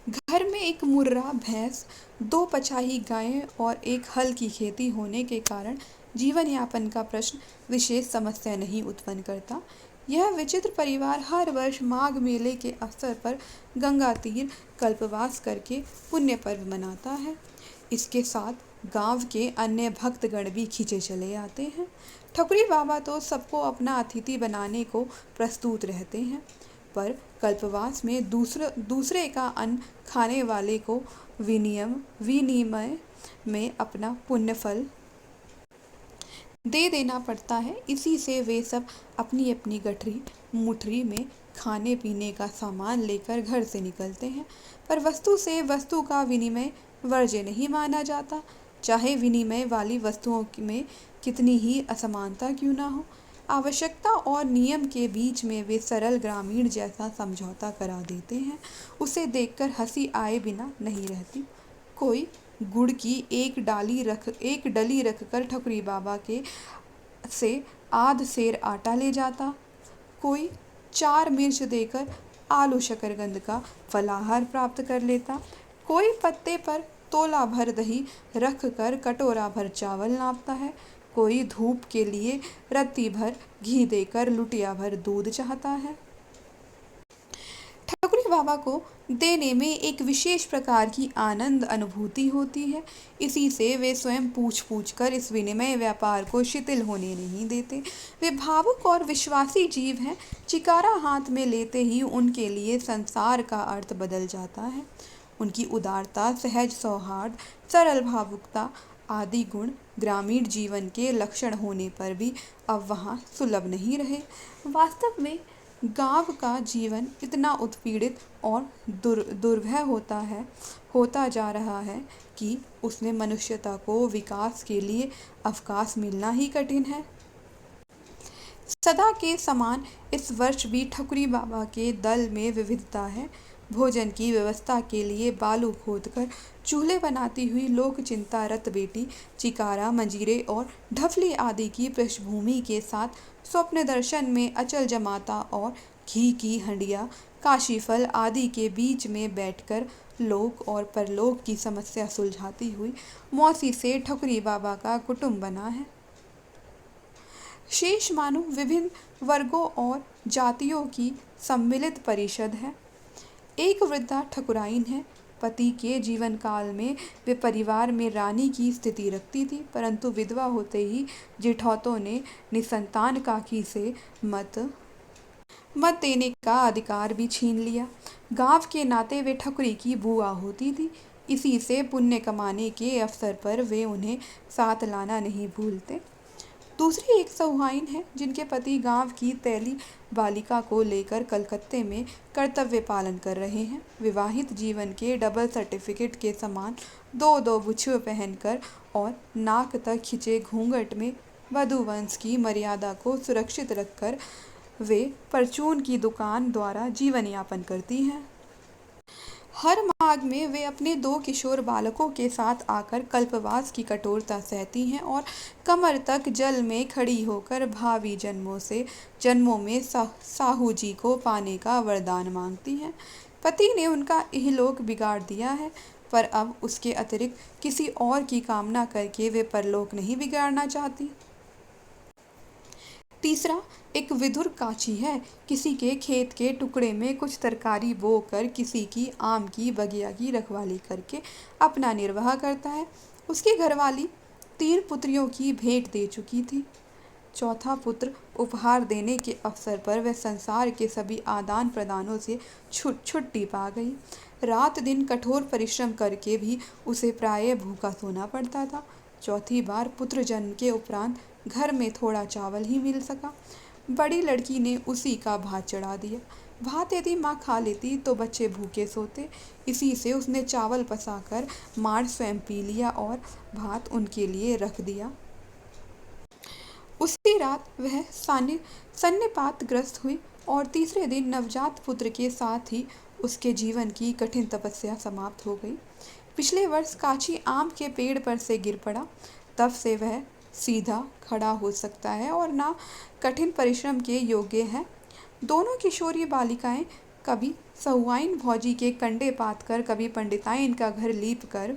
घर में एक मुर्रा भैंस, 2 पछाही गायें और एक हल की खेती होने के कारण जीवन यापन का प्रश्न विशेष समस्या नहीं उत्पन्न करता। यह विचित्र परिवार हर वर्ष माघ मेले के अवसर पर गंगा तीर कल्पवास करके पुण्य पर्व मनाता है। इसके साथ गांव के अन्य भक्तगण भी खींचे चले आते हैं। ठकुरी बाबा तो सबको अपना अतिथि बनाने को प्रस्तुत रहते हैं, पर कल्पवास में दूसरे का अन्न खाने वाले को विनिमय में अपना पुण्य फल दे देना पड़ता है। इसी से वे सब अपनी अपनी गठरी मुठरी में खाने पीने का सामान लेकर घर से निकलते हैं, पर वस्तु से वस्तु का विनिमय वर्ज्य नहीं माना जाता, चाहे विनिमय वाली वस्तुओं में कितनी ही असमानता क्यों ना हो। आवश्यकता और नियम के बीच में वे सरल ग्रामीण जैसा समझौता करा देते हैं। उसे देखकर हंसी आए बिना नहीं रहती। कोई गुड़ की एक डली रखकर ठकुरी बाबा के से आध सेर आटा ले जाता, कोई 4 मिर्च देकर आलू शकरकंद का फलाहार प्राप्त कर लेता, कोई पत्ते पर तोला भर दही रख कर कटोरा भर चावल नापता है, कोई धूप के लिए रत्ती भर घी देकर लुटिया भर दूध चाहता है। ठकुरी बाबा को देने में एक विशेष प्रकार की आनंद अनुभूति होती है। इसी से वे स्वयं पूछ कर इस विनिमय व्यापार को शिथिल होने नहीं देते। वे भावुक और विश्वासी जीव हैं। चिकारा हाथ में लेते ही उनके लिए संसार का अर्थ बदल जाता है। उनकी उदारता, सहज सौहार्द, सरल भावुकता आदि गुण ग्रामीण जीवन के लक्षण होने पर भी अब वहाँ सुलभ नहीं रहे। वास्तव में गांव का जीवन इतना उत्पीड़ित और दुर्भय होता जा रहा है कि उसमें मनुष्यता को विकास के लिए अवकाश मिलना ही कठिन है। सदा के समान इस वर्ष भी ठकुरी बाबा के दल में विविधता है। भोजन की व्यवस्था के लिए बालू खोदकर चूल्हे बनाती हुई लोक चिंता रत बेटी चिकारा, मंजीरे और ढफली आदि की पृष्ठभूमि के साथ स्वप्न दर्शन में अचल जमाता और घी की हंडिया, काशीफल आदि के बीच में बैठकर लोक और परलोक की समस्या सुलझाती हुई मौसी से ठकुरी बाबा का कुटुंब बना है। शेष मानो विभिन्न वर्गों और जातियों की सम्मिलित परिषद है। एक वृद्धा ठकुराइन है। पति के जीवन काल में वे परिवार में रानी की स्थिति रखती थी, परंतु विधवा होते ही जेठौतों ने निसंतान काकी से मत देने का अधिकार भी छीन लिया। गांव के नाते वे ठकुरी की बुआ होती थी। इसी से पुण्य कमाने के अवसर पर वे उन्हें साथ लाना नहीं भूलते। दूसरी एक सहुआइन है जिनके पति गांव की तैली बालिका को लेकर कलकत्ते में कर्तव्य पालन कर रहे हैं। विवाहित जीवन के डबल सर्टिफिकेट के समान दो दो बुछुए पहनकर और नाक तक खिंचे घूंघट में वधू वंश की मर्यादा को सुरक्षित रखकर वे परचून की दुकान द्वारा जीवन यापन करती हैं। हर माघ में वे अपने 2 किशोर बालकों के साथ आकर कल्पवास की कठोरता सहती हैं और कमर तक जल में खड़ी होकर भावी जन्मों में साहू जी को पाने का वरदान मांगती हैं। पति ने उनका इहलोक बिगाड़ दिया है, पर अब उसके अतिरिक्त किसी और की कामना करके वे परलोक नहीं बिगाड़ना चाहती। तीसरा एक विधुर काची है। किसी के खेत के टुकड़े में कुछ तरकारी बोकर किसी की आम की बगिया की रखवाली करके अपना निर्वाह करता है। उसकी घरवाली 3 पुत्रियों की भेंट दे चुकी थी। चौथा पुत्र उपहार देने के अवसर पर वह संसार के सभी आदान प्रदानों से छुट्टी पा गई। रात दिन कठोर परिश्रम करके भी उसे प्रायः भूखा सोना पड़ता था। चौथी बार पुत्र जन्म के उपरांत घर में थोड़ा चावल ही मिल सका। बड़ी लड़की ने उसी का भात चढ़ा दिया। भात यदि माँ खा लेती तो बच्चे भूखे सोते। इसी से उसने चावल पसाकर मार स्वयं पी लिया और भात उनके लिए रख दिया। उसी रात वह सन्निपात ग्रस्त हुई और तीसरे दिन नवजात पुत्र के साथ ही उसके जीवन की कठिन तपस्या समाप्त हो गई। पिछले वर्ष काची आम के पेड़ पर से गिर पड़ा। तब से वह सीधा खड़ा हो सकता है और ना कठिन परिश्रम के योग्य है। दोनों किशोरी बालिकाएं कभी सहुआइन भौजी के कंडे पात कर, कभी पंडिताइन का घर लीप कर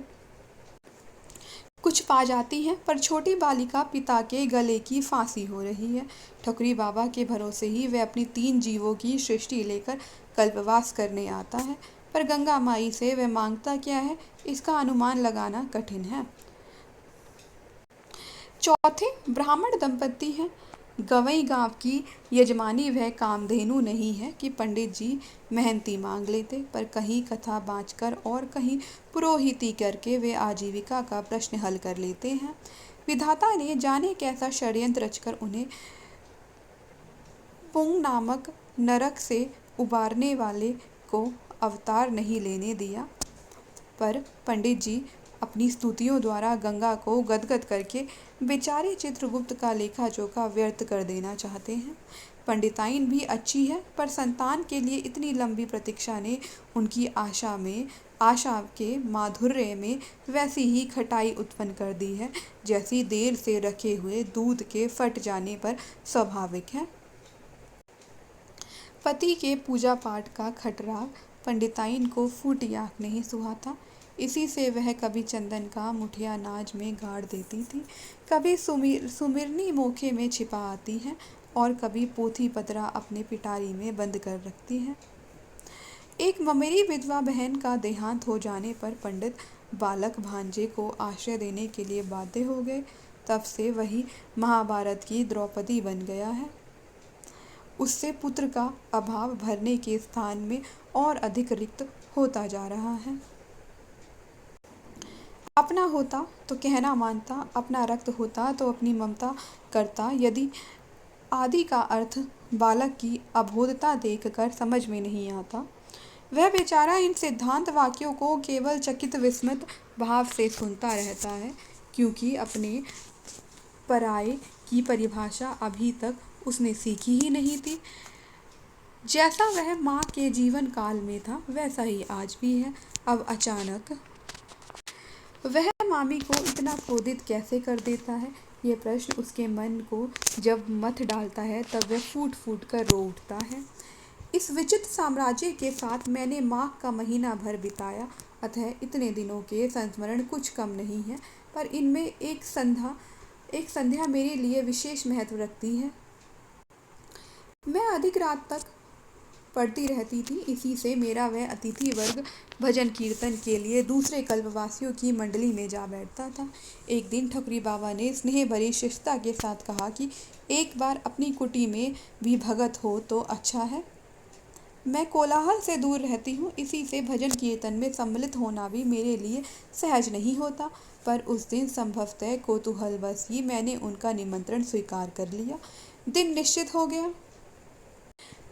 कुछ पा जाती हैं, पर छोटी बालिका पिता के गले की फांसी हो रही है। ठकुरी बाबा के भरोसे ही वह अपनी 3 जीवों की सृष्टि लेकर कल्पवास करने आता है, पर गंगा माई से वह मांगता क्या है इसका अनुमान लगाना कठिन है। चौथे ब्राह्मण दंपत्ति हैं। गवई गांव की यजमानी वह कामधेनु नहीं है कि पंडित जी मेहनती मांग लेते, पर कहीं कथा बाँचकर और कहीं पुरोहिती करके वे आजीविका का प्रश्न हल कर लेते हैं। विधाता ने जाने कैसा षड्यंत्र रचकर उन्हें पुंग नामक नरक से उबारने वाले को अवतार नहीं लेने दिया, पर पंडित जी अपनी स्तुतियों द्वारा गंगा को गदगद करके बेचारे चित्रगुप्त का लेखा जोखा व्यर्थ कर देना चाहते हैं। पंडिताइन भी अच्छी है, पर संतान के लिए इतनी लंबी प्रतीक्षा ने उनकी आशा के माधुर्य में वैसी ही खटाई उत्पन्न कर दी है जैसी देर से रखे हुए दूध के फट जाने पर स्वाभाविक है। पति के पूजा पाठ का खटराग पंडिताइन को फूटी आँख नहीं सुहाता। इसी से वह कभी चंदन का मुठिया नाज में गाड़ देती थी, कभी सुमिरनी मोखे में छिपा आती है और कभी पोथी पतरा अपने पिटारी में बंद कर रखती है। एक ममेरी विधवा बहन का देहांत हो जाने पर पंडित बालक भांजे को आश्रय देने के लिए बाध्य हो गए। तब से वही महाभारत की द्रौपदी बन गया है। उससे पुत्र का अभाव भरने के स्थान में और अधिक रिक्त होता जा रहा है। अपना होता तो कहना मानता, अपना रक्त होता तो अपनी ममता करता। यदि आदि का अर्थ बालक की अबोधता देखकर समझ में नहीं आता, वह बेचारा इन सिद्धांत वाक्यों को केवल चकित विस्मित भाव से सुनता रहता है, क्योंकि अपने पराये की परिभाषा अभी तक उसने सीखी ही नहीं थी। जैसा वह माँ के जीवन काल में था, वैसा ही आज भी है। अब अचानक वह मामी को इतना क्रोधित कैसे कर देता है, ये प्रश्न उसके मन को जब मथ डालता है, तब वह फूट फूट कर रो उठता है। इस विचित्र साम्राज्य के साथ मैंने माह का महीना भर बिताया, अतः इतने दिनों के संस्मरण कुछ कम नहीं है, पर इनमें एक संध्या मेरे लिए विशेष महत्व रखती है। मैं अधिक रात तक पढ़ती रहती थी। इसी से मेरा वह अतिथि वर्ग भजन कीर्तन के लिए दूसरे कल्पवासियों की मंडली में जा बैठता था। एक दिन ठकुरी बाबा ने स्नेह भरी शिष्टता के साथ कहा कि एक बार अपनी कुटी में भी भगत हो तो अच्छा है। मैं कोलाहल से दूर रहती हूँ, इसी से भजन कीर्तन में सम्मिलित होना भी मेरे लिए सहज नहीं होता, पर उस दिन संभवतः कौतूहलवश ही मैंने उनका निमंत्रण स्वीकार कर लिया। दिन निश्चित हो गया।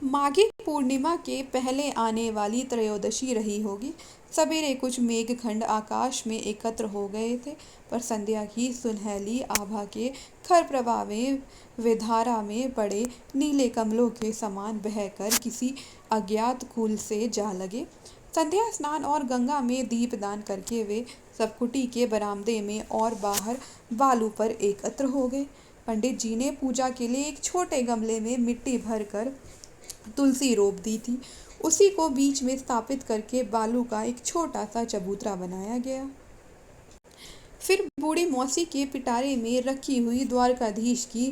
माघी पूर्णिमा के पहले आने वाली त्रयोदशी रही होगी। सवेरे कुछ मेघखंड आकाश में एकत्र हो गए थे, पर संध्या की सुनहली आभा के खर प्रवाह में विधारा में पड़े नीले कमलों के समान बहकर किसी अज्ञात कुल से जा लगे। संध्या स्नान और गंगा में दीपदान करके वे सब कुटी के बरामदे में और बाहर बालू पर एकत्र हो गए। पंडित जी ने पूजा के लिए एक छोटे गमले में मिट्टी भरकर तुलसी रोप दी थी। उसी को बीच में स्थापित करके बालू का एक छोटा सा चबूतरा बनाया गया। फिर बूढ़ी मौसी के पिटारे में रखी हुई द्वारकाधीश की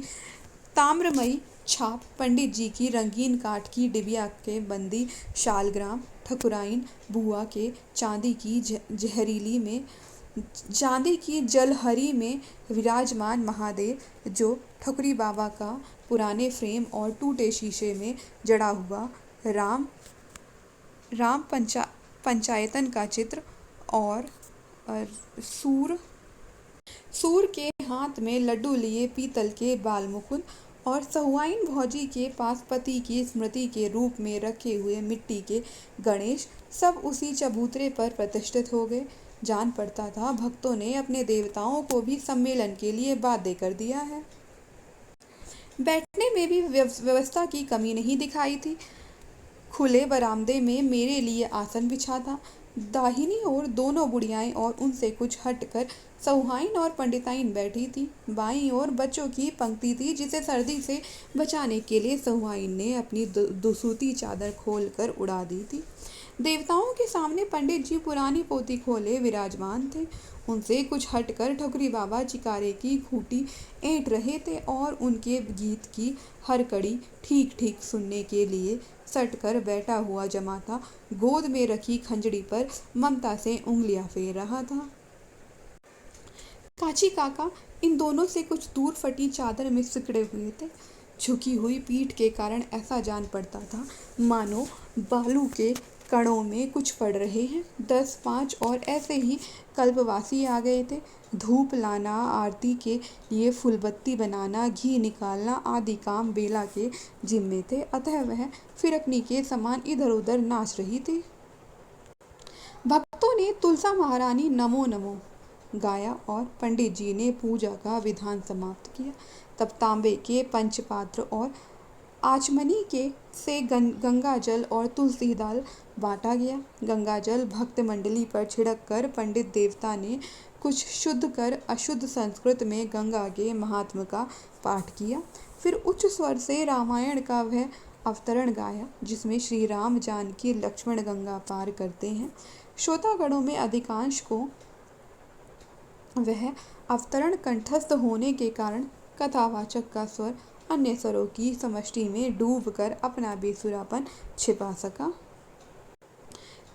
ताम्रमयी छाप, पंडित जी की रंगीन काठ की डिबिया के बंदी शालग्राम, ठकुराइन बुआ के चांदी की जलहरी में विराजमान महादेव, जो ठकुरी बाबा का पुराने फ्रेम और टूटे शीशे में जड़ा हुआ राम पंचायतन का चित्र, और सूर के हाथ में लड्डू लिए पीतल के बाल मुकुंद, और सहुआइन भौजी के पास पति की स्मृति के रूप में रखे हुए मिट्टी के गणेश, सब उसी चबूतरे पर प्रतिष्ठित हो गए। जान पड़ता था भक्तों ने अपने देवताओं को भी सम्मेलन के लिए बाध्य कर दिया है। बैठने में भी व्यवस्था की कमी नहीं दिखाई थी। खुले बरामदे में मेरे लिए आसन बिछा था। दाहिनी ओर दोनों बुढ़ियाएं और उनसे कुछ हटकर सहुआइन और पंडिताइन बैठी थी। बाईं ओर बच्चों की पंक्ति थी, जिसे सर्दी से बचाने के लिए सहुआइन ने अपनी दुसूती चादर खोलकर उड़ा दी थी। देवताओं के सामने पंडित जी पुरानी पोती खोले विराजमान थे। उनसे कुछ हटकर ठकुरी बाबा चिकारे की खूंटी ऐंठ रहे थे और उनके गीत की हर कड़ी ठीक ठीक सुनने के लिए सट कर बैठा हुआ जमाता गोद में रखी खंजड़ी पर ममता से उंगलियां फेर रहा था। काची काका इन दोनों से कुछ दूर फटी चादर में सिकड़े हुए थे। झुकी हुई पीठ के कारण ऐसा जान पड़ता था मानो बालू के कणों में कुछ पड़ रहे हैं। 10-5 और ऐसे ही कल्पवासी आ गए थे। धूप लाना, आरती के लिए फूलबत्ती बनाना, घी निकालना आदि काम बेला के जिम्मे थे, अतः वह फिरकनी के समान इधर उधर नाच रही थी। भक्तों ने तुलसा महारानी नमो नमो गाया और पंडित जी ने पूजा का विधान समाप्त किया। तब तांबे के पंचपात्र और आचमनी के से गंगा जल और तुलसी दाल बांटा गया। गंगा जल भक्त मंडली पर छिड़क कर पंडित देवता ने कुछ शुद्ध कर अशुद्ध संस्कृत में गंगा के महात्म्य का पाठ किया। फिर उच्च स्वर से रामायण का वह अवतरण गाया, जिसमें श्री राम जानकी लक्ष्मण गंगा पार करते हैं। श्रोतागणों में अधिकांश को वह अवतरण कंठस्थ होने के कारण कथावाचक का स्वर अन्य स्वरों की समष्टि में डूबकर अपना बेसुरापन छिपा सका।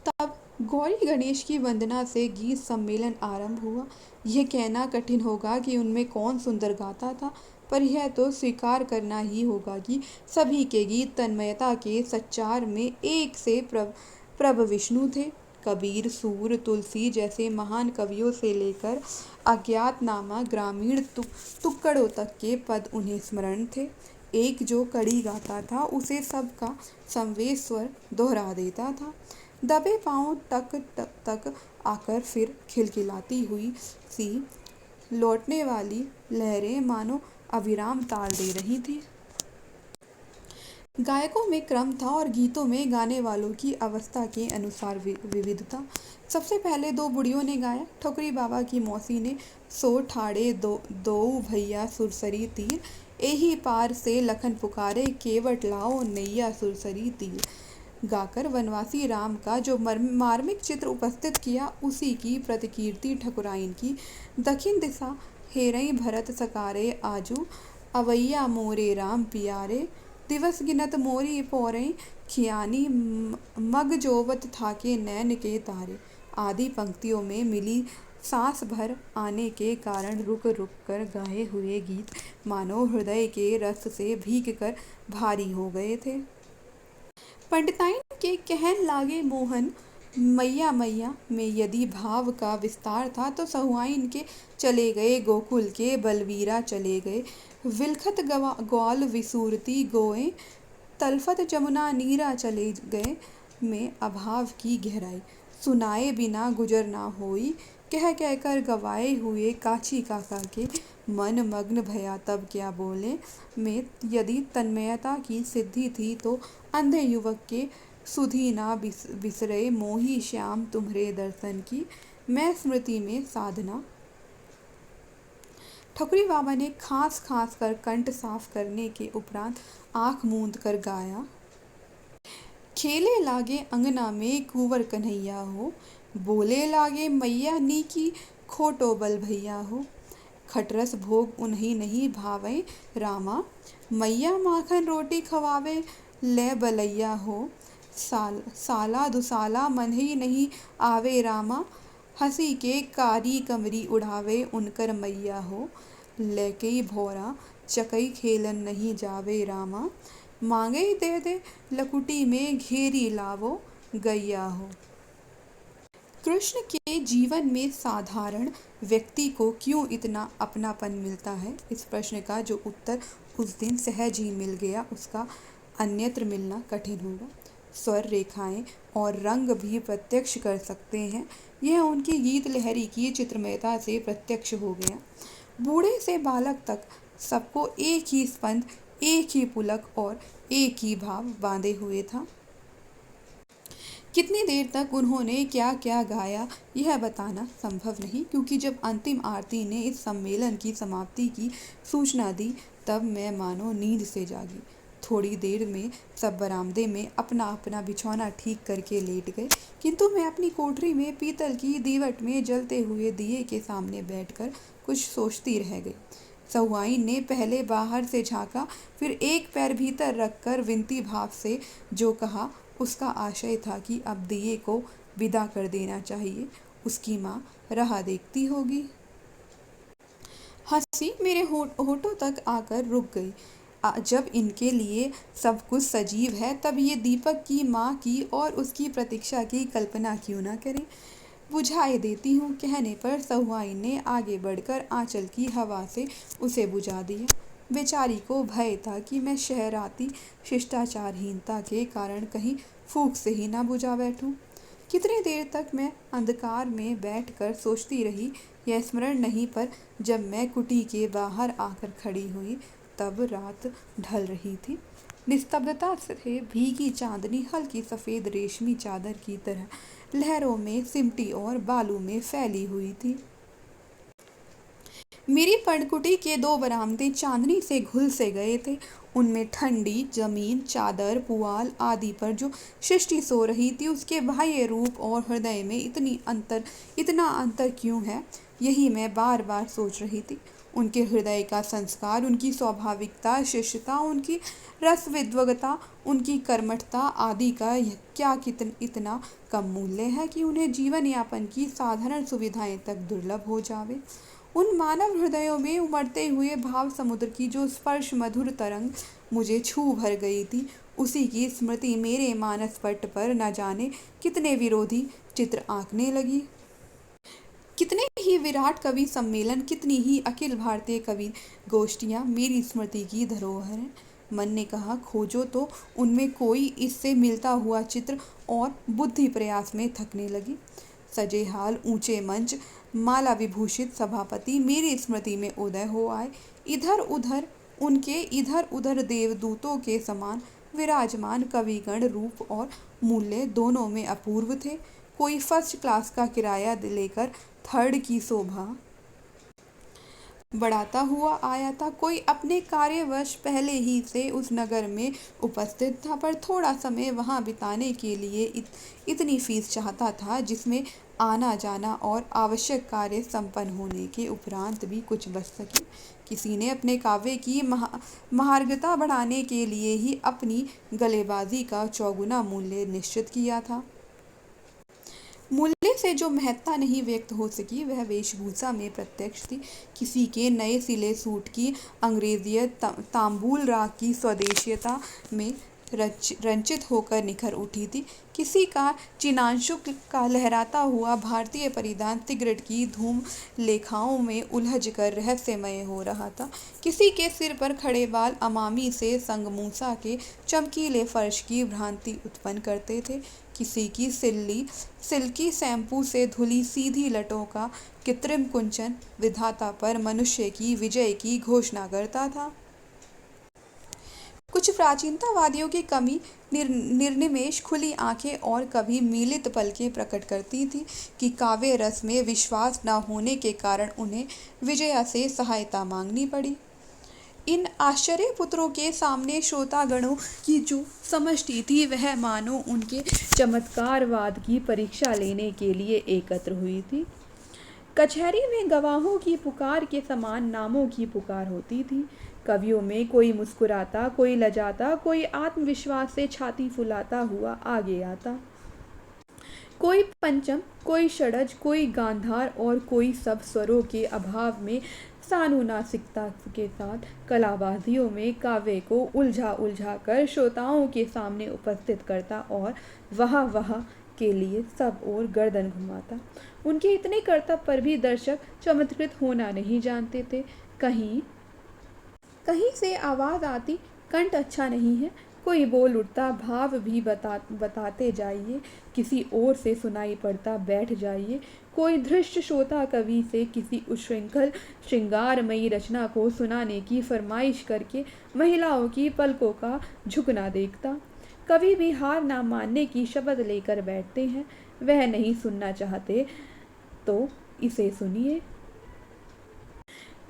तब गौरी गणेश की वंदना से गीत सम्मेलन आरंभ हुआ। यह कहना कठिन होगा कि उनमें कौन सुंदर गाता था, पर यह तो स्वीकार करना ही होगा कि सभी के गीत तन्मयता के सच्चार में एक से प्रभ विष्णु थे। कबीर, सूर, तुलसी जैसे महान कवियों से लेकर अज्ञातनामा ग्रामीण तुक्कड़ों तक के पद उन्हें स्मरण थे। एक जो कड़ी गाता था उसे सबका संवेश स्वर दोहरा देता था। दबे पांव तक तक तक आकर फिर खिलखिलाती हुई सी लौटने वाली लहरें मानो अविराम ताल दे रही थी। गायकों में क्रम था और गीतों में गाने वालों की अवस्था के अनुसार विविधता। सबसे पहले दो बुढ़ियों ने गाया। ठकुरी बाबा की मौसी ने सो ठाड़े दो भैया सुरसरी तीर, एही पार से लखन पुकारे केवट लाओ नैया सुरसरी तीर गाकर वनवासी राम का जो मार्मिक चित्र उपस्थित किया, उसी की प्रतिकीर्ति ठकुराइन की। दक्षिण दिशा हेरई भरत सकारे आजू, अवैया मोरे राम पियारे, दिवस गिनत मोरी पौरें खियानी, मग जोवत थाके नैन के तारे आदि पंक्तियों में मिली सांस भर आने के कारण रुक रुक कर गाए हुए गीत मानो हृदय के रस से भीग कर भारी हो गए थे। पंडिताइन के कहन लागे मोहन, मैया मैया में यदि भाव का विस्तार था तो सहुआइन के चले गए गोकुल के बलवीरा चले गए। विलखत ग्वाल विसूरती गोए, तलफत जमुना नीरा चले गए में अभाव की गहराई सुनाए बिना गुजर ना होई, कह कहकर गवाए हुए काची काका के मन मग्न भया तब क्या बोले में यदि तन्मयता की सिद्धि थी तो अंधे युवक के सुधी ना बिसरे मोही श्याम तुम्हारे दर्शन की, मैं स्मृति में साधना। ठकुरी बाबा ने खांस खांस कर कंठ साफ करने के उपरांत आंख मूंद कर गाया। खेले लागे अंगना में कुंवर कन्हैया हो, बोले लागे मैया नी की खोटो बल भैया हो, खटरस भोग उन्हीं नहीं भावे रामा, मैया माखन रोटी खवावे ले बलैया हो, साला दुसाला मन ही नहीं आवे रामा, हंसी के कारी कमरी उड़ावे उनकर मैया हो, लेके भोरा चकई खेलन नहीं जावे रामा, मांगे दे दे लकुटी में घेरी लावो गैया हो। कृष्ण के जीवन में साधारण व्यक्ति को क्यों इतना अपनापन मिलता है, इस प्रश्न का जो उत्तर उस दिन सहज ही मिल गया, उसका अन्यत्र मिलना कठिन होगा। स्वर, रेखाएं और रंग भी प्रत्यक्ष कर सकते हैं, यह उनकी गीत लहरी की चित्रमयता से प्रत्यक्ष हो गया। बूढ़े से बालक तक सबको एक ही स्पंद, एक ही पुलक और एक ही भाव बांधे हुए था। कितनी देर तक उन्होंने क्या क्या गाया यह बताना संभव नहीं, क्योंकि जब अंतिम आरती ने इस सम्मेलन की समाप्ति की सूचना दी तब मैं मानो नींद से जागी। थोड़ी देर में सब बरामदे में अपना अपना बिछौना ठीक करके लेट गए, किंतु मैं अपनी कोठरी में पीतल की दीवट में जलते हुए दिए के सामने बैठकर कुछ सोचती रह गई। सहुआइन ने पहले बाहर से झांका, फिर एक पैर भीतर रखकर विनती भाव से जो कहा उसका आशय था कि अब दिए को विदा कर देना चाहिए, उसकी माँ राह देखती होगी। हंसी मेरे होठों तक आकर रुक गई। जब इनके लिए सब कुछ सजीव है तब ये दीपक की माँ की और उसकी प्रतीक्षा की कल्पना क्यों ना करें। बुझाए देती हूँ कहने पर सहुआइन ने आगे बढ़कर आंचल की हवा से उसे बुझा दिया। बेचारी को भय था कि मैं शहराती शिष्टाचारहीनता के कारण कहीं फूंक से ही ना बुझा बैठूं। कितनी देर तक मैं अंधकार में बैठकर सोचती रही यह स्मरण नहीं, पर जब मैं कुटी के बाहर आकर खड़ी हुई तब रात ढल रही थी। निस्तब्धता से भीगी चांदनी हल्की सफ़ेद रेशमी चादर की तरह लहरों में सिमटी और बालू में फैली हुई थी। मेरी पर्णकुटी के दो बरामदे चांदनी से घुल से गए थे। उनमें ठंडी जमीन, चादर, पुआल आदि पर जो सृष्टि सो रही थी उसके बाह्य रूप और हृदय में इतना अंतर क्यों है, यही मैं बार बार सोच रही थी। उनके हृदय का संस्कार, उनकी स्वाभाविकता, शिष्टता, उनकी रसविद्वगता, उनकी कर्मठता आदि का क्या इतना कम मूल्य है कि उन्हें जीवन यापन की साधारण सुविधाएं तक दुर्लभ हो जावे। उन मानव हृदयों में उमड़ते हुए भाव समुद्र की जो स्पर्श मधुर तरंग मुझे छू भर गई थी, उसी की स्मृति मेरे मानस पट पर न जाने कितने विरोधी चित्र आंकने लगी। कितने ही विराट कवि सम्मेलन, कितनी ही अखिल भारतीय कवि गोष्ठियाँ मेरी स्मृति की धरोहर हैं। मन ने कहा, खोजो तो उनमें कोई इससे मिलता हुआ चित्र, और बुद्धि प्रयास में थकने लगी। सजे हाल ऊंचे मंच, माला विभूषित सभापति मेरी स्मृति में उदय हो आए। इधर उधर देवदूतों के समान विराजमान कविगण रूप और मूल्य दोनों में अपूर्व थे। कोई फर्स्ट क्लास का किराया लेकर थर्ड की शोभा बढ़ाता हुआ आया था, कोई अपने कार्यवश पहले ही से उस नगर में उपस्थित था, पर थोड़ा समय वहां बिताने के लिए इतनी फीस चाहता था जिसमें आना जाना और आवश्यक कार्य संपन्न होने के उपरांत भी कुछ बच सके। किसी ने अपने काव्य की महार्घता बढ़ाने के लिए ही अपनी गलेबाजी का चौगुना मूल्य निश्चित किया था। मूल्य से जो महत्ता नहीं व्यक्त हो सकी वह वेशभूषा में प्रत्यक्ष थी। किसी के नए सिले सूट की अंग्रेजियत तांबूल राग की स्वदेशियता में रंचित होकर निखर उठी थी। किसी का चिनांशु का लहराता हुआ भारतीय परिधान सिगरेट की धूम लेखाओं में उलझ कर रहस्यमय हो रहा था। किसी के सिर पर खड़े बाल अमामी से संगमूसा के चमकीले फर्श की भ्रांति उत्पन्न करते थे। किसी की सिल्की शैम्पू से धुली सीधी लटों का कृत्रिम कुंचन विधाता पर मनुष्य की विजय की घोषणा करता था। कुछ प्राचीनतावादियों की कमी निर्निमेष खुली आंखें और कभी मीलित पलकें प्रकट करती थी कि काव्य रस में विश्वास न होने के कारण उन्हें विजया से सहायता मांगनी पड़ी। इन आश्चर्य पुत्रों के सामने श्रोतागणों की जो समष्टि थी वह मानो उनके चमत्कारवाद की परीक्षा लेने के लिए एकत्र हुई थी। कचहरी में गवाहों की पुकार के समान नामों की पुकार होती थी। कवियों में कोई मुस्कुराता, कोई लजाता, कोई आत्मविश्वास से छाती फुलाता हुआ आगे आता। कोई पंचम, कोई षडज, कोई गांधार और कोई सब स्वरों के अभाव में सानुनासिकता के साथ कलाबाजियों में काव्य को उलझा कर श्रोताओं के सामने उपस्थित करता और वाह के लिए सब ओर गर्दन घुमाता। उनके इतने करतब पर भी दर्शक चमत्कृत होना नहीं जानते थे। कहीं से आवाज़ आती, कंठ अच्छा नहीं है, कोई बोल उठता, भाव भी बताते जाइए, किसी ओर से सुनाई पड़ता, बैठ जाइए। कोई धृष्ट श्रोता कवि से किसी उच्छृंखल श्रृंगारमयी रचना को सुनाने की फरमाइश करके महिलाओं की पलकों का झुकना देखता। कवि भी हार ना मानने की शपथ लेकर बैठते हैं। वह नहीं सुनना चाहते तो इसे सुनिए,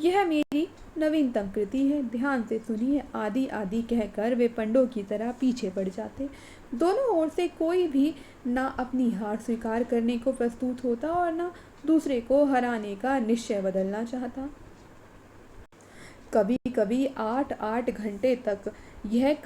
यह मेरी नवीनतम कृति है, ध्यान से सुनिए, आदि आदि कहकर वे पंडों की तरह पीछे पड़ जाते। दोनों ओर से कोई भी ना अपनी हार स्वीकार करने को प्रस्तुत होता और ना दूसरे को हराने का निश्चय बदलना चाहता। कभी कभी 8-8 घंटे तक यह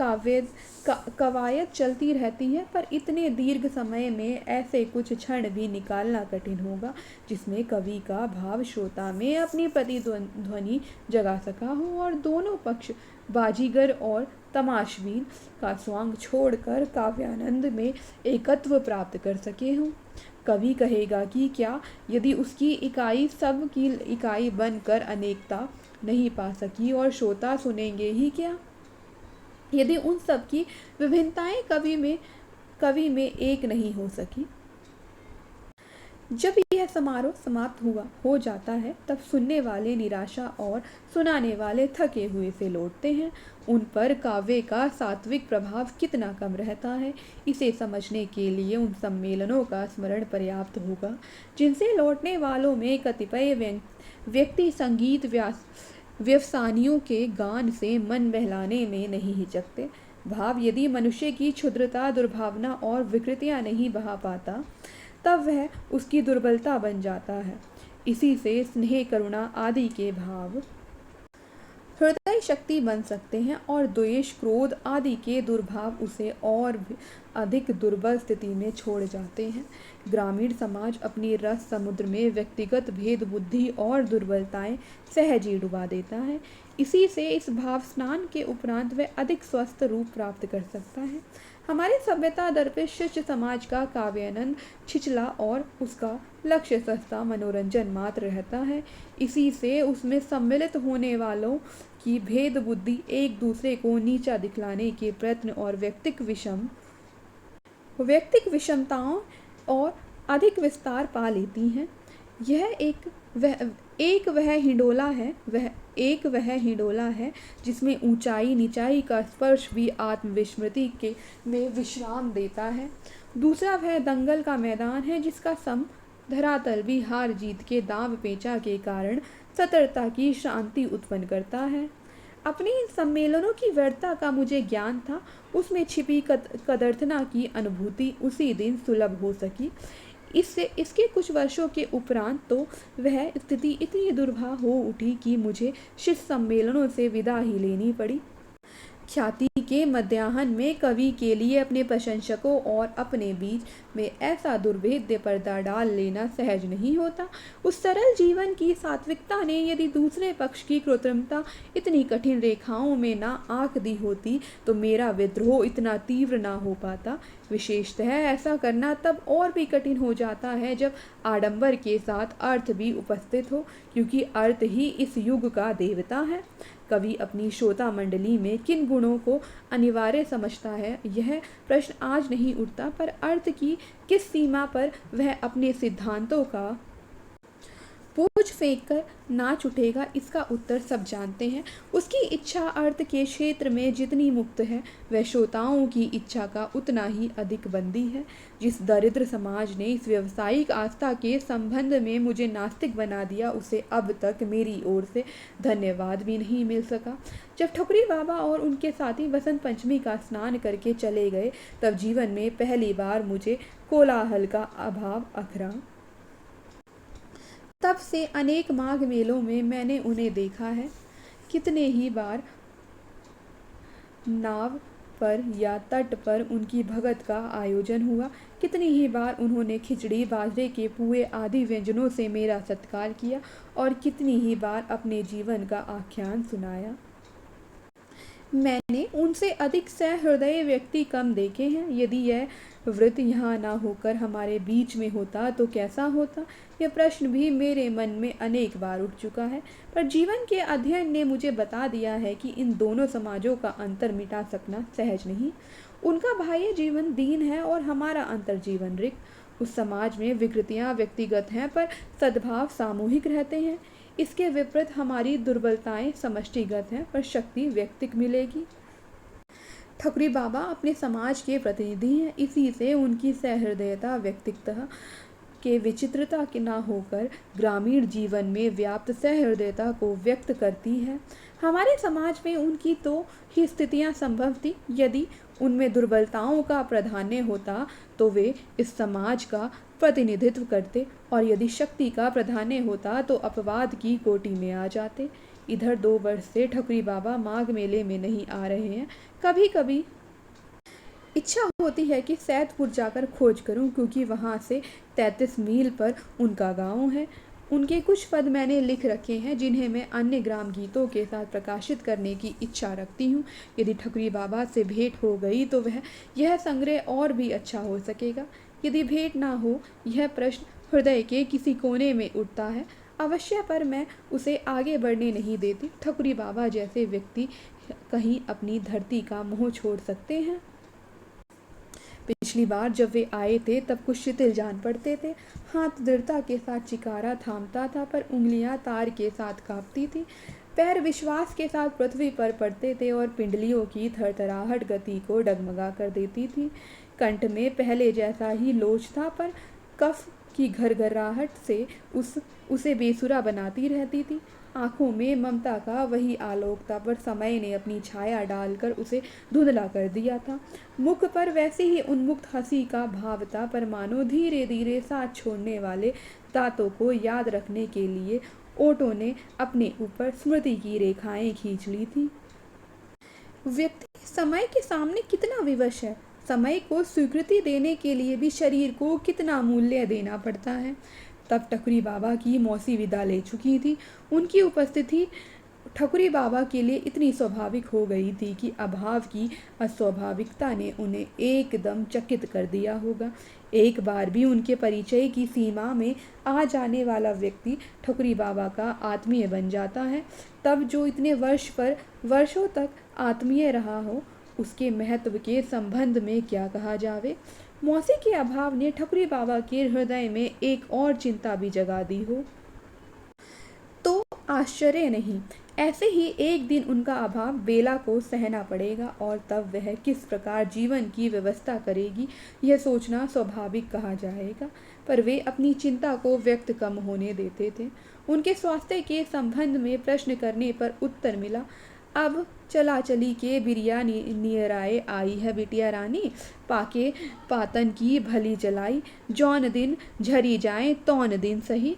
कवायद चलती रहती है, पर इतने दीर्घ समय में ऐसे कुछ क्षण भी निकालना कठिन होगा जिसमें कवि का भाव श्रोता में अपनी प्रतिध्वनि जगा सका हो और दोनों पक्ष बाजीगर और तमाशबीन का स्वांग छोड़कर काव्यानंद में एकत्व प्राप्त कर सके हों। कवि कहेगा कि क्या यदि उसकी इकाई सब की इकाई बनकर अनेकता नहीं पा सकी, और श्रोता सुनेंगे ही क्या यदि उन सब की विभिन्नताएं कवि में एक नहीं हो सकी। जब यह समारोह समाप्त हो जाता है तब सुनने वाले निराशा और सुनाने वाले थके हुए से लौटते हैं। उन पर काव्य का सात्विक प्रभाव कितना कम रहता है, इसे समझने के लिए उन सम्मेलनों का स्मरण पर्याप्त होगा जिनसे लौटने वालों में कतिपय व्यक्ति संगीत व्यवसायियों के गान से मन बहलाने में नहीं हिचकते। भाव यदि मनुष्य की क्षुद्रता, दुर्भावना और विकृतियां नहीं बहा पाता तब वह उसकी दुर्बलता बन जाता है। इसी से स्नेह, करुणा आदि के भाव हृदय शक्ति बन सकते हैं और द्वेष, क्रोध आदि के दुर्भाव उसे और अधिक दुर्बल स्थिति में छोड़ जाते हैं। ग्रामीण समाज अपनी रस समुद्र में व्यक्तिगत भेद बुद्धि और दुर्बलताएं सहज ही डुबा देता है। इसी से इस भाव स्नान के उपरांत वह अधिक स्वस्थ रूप प्राप्त कर सकता है। हमारी सभ्यता दर्पे शिष्य समाज का काव्यानंद छिछला और उसका लक्ष्य सस्ता मनोरंजन मात्र रहता है। इसी से उसमें सम्मिलित होने वालों की भेद बुद्धि एक दूसरे को नीचा दिखलाने के प्रयत्न और व्यक्तिक विषमताओं और अधिक विस्तार पा लेती हैं। यह वह हिंडोला है जिसमें ऊंचाई नीचाई का स्पर्श भी आत्मविस्मृति के में विश्राम देता है। दूसरा वह दंगल का मैदान है जिसका सम धरातल भी हार जीत के दांव पेचा के कारण सतर्कता की शांति उत्पन्न करता है। अपने इन सम्मेलनों की व्यर्थता का मुझे ज्ञान था। उसमें छिपी कदर्थना की अनुभूति उसी दिन सुलभ हो सकी। इसके कुछ वर्षों के उपरांत तो वह स्थिति इतनी दुर्भा हो उठी कि मुझे शिष्य सम्मेलनों से विदा ही लेनी पड़ी। ख्याति के मध्याह्न में कवि के लिए अपने प्रशंसकों और अपने बीच में ऐसा दुर्भेद्य पर्दा डाल लेना सहज नहीं होता। उस सरल जीवन की सात्विकता ने यदि दूसरे पक्ष की कृत्रिमता इतनी कठिन रेखाओं में ना आंक दी होती तो मेरा विद्रोह इतना तीव्र ना हो पाता। विशेषतः ऐसा करना तब और भी कठिन हो जाता है जब आडंबर के साथ अर्थ भी उपस्थित हो, क्योंकि अर्थ ही इस युग का देवता है। कवि अपनी श्रोता मंडली में किन गुणों को अनिवार्य समझता है, यह प्रश्न आज नहीं उठता, पर अर्थ की किस सीमा पर वह अपने सिद्धांतों का बोझ फेंक कर नाच उठेगा, इसका उत्तर सब जानते हैं। उसकी इच्छा अर्थ के क्षेत्र में जितनी मुक्त है, वह श्रोताओं की इच्छा का उतना ही अधिक बंदी है। जिस दरिद्र समाज ने इस व्यावसायिक आस्था के संबंध में मुझे नास्तिक बना दिया, उसे अब तक मेरी ओर से धन्यवाद भी नहीं मिल सका। जब ठकुरी बाबा और उनके साथी बसंत पंचमी का स्नान करके चले गए, तब जीवन में पहली बार मुझे कोलाहल का अभाव अखरा। तब से अनेक माघ मेलों में मैंने उन्हें देखा है। कितने ही बार नाव पर या तट पर उनकी भगत का आयोजन हुआ। कितनी ही बार उन्होंने खिचड़ी, बाजरे के पुए आदि व्यंजनों से मेरा सत्कार किया और कितनी ही बार अपने जीवन का आख्यान सुनाया। मैंने उनसे अधिक सहृदय व्यक्ति कम देखे हैं। यदि यह व्रत यहाँ ना होकर हमारे बीच में होता तो कैसा होता, यह प्रश्न भी मेरे मन में अनेक बार उठ चुका है। पर जीवन के अध्ययन ने मुझे बता दिया है कि इन दोनों समाजों का अंतर मिटा सकना सहज नहीं। उनका बाह्य जीवन दीन है और हमारा अंतर जीवन रिक्त। उस समाज में विकृतियाँ व्यक्तिगत हैं पर सद्भाव सामूहिक रहते हैं। इसके विपरीत हमारी दुर्बलताएं समष्टिगत हैं पर शक्ति व्यक्तिक मिलेगी। ठकुरी बाबा अपने समाज के प्रतिनिधि हैं, इसी से उनकी सहृदयता व्यक्तिगता के विचित्रता के ना होकर ग्रामीण जीवन में व्याप्त सहृदयता को व्यक्त करती है। हमारे समाज में उनकी तो ही स्थितियां संभव थी। यदि उनमें दुर्बलताओं का प्राधान्य होता तो वे इस समाज का प्रतिनिधित्व करते, और यदि शक्ति का प्राधान्य होता तो अपवाद की कोटि में आ जाते। इधर 2 वर्ष से ठकुरी बाबा माघ मेले में नहीं आ रहे हैं। कभी कभी इच्छा होती है कि सैदपुर जाकर खोज करूं, क्योंकि वहां से 33 मील पर उनका गांव है। उनके कुछ पद मैंने लिख रखे हैं जिन्हें मैं अन्य ग्राम गीतों के साथ प्रकाशित करने की इच्छा रखती हूँ। यदि ठकुरी बाबा से भेंट हो गई तो यह संग्रह और भी अच्छा हो सकेगा। यदि भेंट ना हो, यह प्रश्न हृदय के किसी कोने में उठता है अवश्य, पर मैं उसे आगे बढ़ने नहीं देती। ठकुरी बाबा जैसे व्यक्ति कहीं अपनी धरती का मोह छोड़ सकते हैं। पिछली बार जब वे आए थे तब कुछ शिथिल जान पड़ते थे। हाथ दृढ़ता के साथ चिकारा थामता था, पर उंगलियां तार के साथ कांपती थी। पैर विश्वास के साथ पृथ्वी पर पड़ते थे और पिंडलियों की थरथराहट गति को डगमगा कर देती थी। कंठ में पहले जैसा ही लोच था, पर कफ की घरघराहट से उसे बेसुरा बनाती रहती थी। आंखों में ममता का वही आलोक था, पर समय ने अपनी छाया डालकर उसे धुंधला कर दिया था। मुख पर वैसी ही उन्मुक्त हंसी का भाव था, पर मानो धीरे धीरे साथ छोड़ने वाले दांतों को याद रखने के लिए ओठों ने अपने ऊपर स्मृति की रेखाएं खींच ली थी। व्यक्ति समय के सामने कितना विवश है, समय को स्वीकृति देने के लिए भी शरीर को कितना मूल्य देना पड़ता है। तब ठकुरी बाबा की मौसी विदा ले चुकी थी। उनकी उपस्थिति ठकुरी बाबा के लिए इतनी स्वाभाविक हो गई थी कि अभाव की अस्वाभाविकता ने उन्हें एकदम चकित कर दिया होगा। एक बार भी उनके परिचय की सीमा में आ जाने वाला व्यक्ति ठकुरी बाबा का आत्मीय बन जाता है, तब जो इतने वर्षों तक आत्मीय रहा हो, उसके महत्व के संबंध में क्या कहा जावे। मौसी के अभाव ने ठकुरी बाबा के हृदय में एक और चिंता भी जगा दी हो तो आश्चर्य नहीं। ऐसे ही एक दिन उनका अभाव बेला को सहना पड़ेगा और तब वह किस प्रकार जीवन की व्यवस्था करेगी, यह सोचना स्वाभाविक कहा जाएगा। पर वे अपनी चिंता को व्यक्त कम होने देते थे। उनके स्वास्थ्य के संबंध में प्रश्न करने पर उत्तर मिला, अब चला चली के बिरिया नियराए आई है बिटिया रानी, पाके पातन की भली चलाई, जौन दिन झरी जाए तौन दिन सही।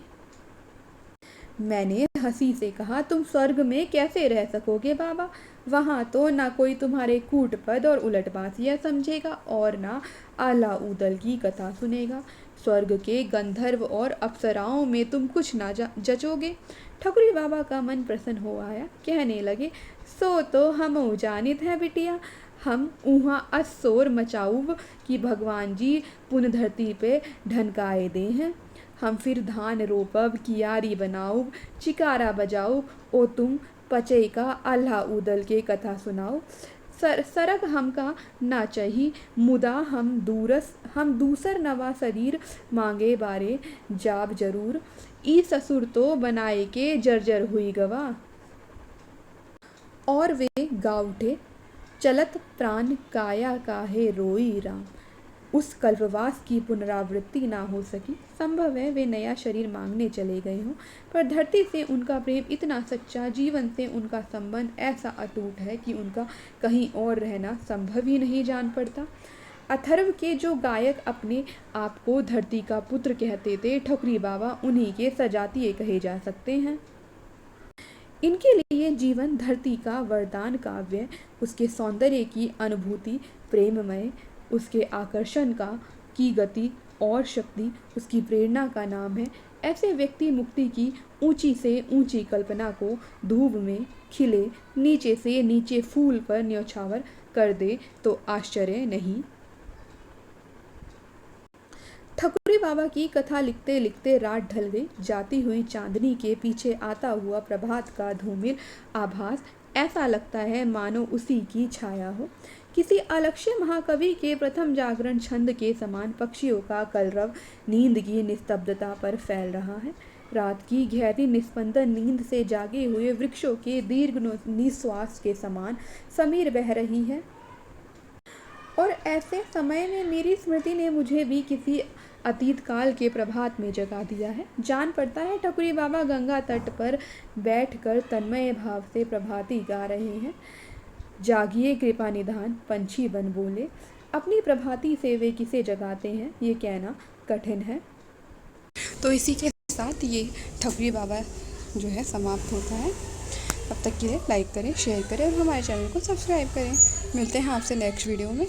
मैंने हंसी से कहा, तुम स्वर्ग में कैसे रह सकोगे बाबा? वहाँ तो ना कोई तुम्हारे कूट पद और उलटबाजियाँ समझेगा और ना आला उदल की कथा सुनेगा। स्वर्ग के गंधर्व और अप्सराओं में तुम कुछ ना जचोगे। ठकुरी बाबा का मन प्रसन्न हो आया। कहने लगे, सो तो हम जानित हैं बिटिया, हम उहाँ असोर मचाऊब कि भगवान जी पुन धरती पे ढनकाए दे हैं। हम फिर धान रोपब, कियारी बनाऊब, चिकारा बजाऊब, ओ तुम पचई का अल्लाह उदल के कथा सुनाओ। सरक हमका ना चही, मुदा हम दूसर नवा शरीर मांगे बारे जाब जरूर, ई ससुर तो बनाए के जर्जर हुई गवा। और वे गा उठे, चलत प्राण काया काहे रोई राम। उस कल्पवास की पुनरावृत्ति ना हो सकी। संभव है वे नया शरीर मांगने चले गए हों, पर धरती से उनका प्रेम इतना सच्चा, जीवन से उनका संबंध ऐसा अटूट है कि उनका कहीं और रहना संभव ही नहीं जान पड़ता। अथर्व के जो गायक अपने आप को धरती का पुत्र कहते थे, ठकुरी बाबा उन्हीं के सजातीय कहे जा सकते हैं। इनके लिए जीवन धरती का वरदान काव्य, उसके सौंदर्य की अनुभूति प्रेममय, उसके आकर्षण की गति और शक्ति उसकी प्रेरणा का नाम है। ऐसे व्यक्ति मुक्ति की ऊंची से ऊंची कल्पना को धूप में खिले नीचे से नीचे फूल पर न्यौछावर कर दे तो आश्चर्य नहीं। ठकुरी बाबा की कथा लिखते लिखते रात ढल गई। जाती हुई चांदनी के पीछे आता हुआ प्रभात का धूमिल आभास ऐसा लगता है मानो उसी की छाया हो। किसी अलक्ष्य महाकवि के प्रथम जागरण छंद के समान पक्षियों का कलरव नींद की निस्तब्धता पर फैल रहा है। रात की गहरी निस्पंदन नींद से जागे हुए वृक्षों के दीर्घ निश्वास के समान समीर बह रही है। और ऐसे समय में मेरी स्मृति ने मुझे भी किसी अतीत काल के प्रभात में जगा दिया है। जान पड़ता है ठकुरी बाबा गंगा तट पर बैठकर तन्मय भाव से प्रभाती गा रहे हैं। जागिए कृपा निधान पंछी बन बोले। अपनी प्रभाती से वे किसे जगाते हैं ये कहना कठिन है। तो इसी के साथ ये ठकुरी बाबा जो है समाप्त होता है। तब तक के लिए लाइक करें, शेयर करें और हमारे चैनल को सब्सक्राइब करें। मिलते हैं आपसे नेक्स्ट वीडियो में।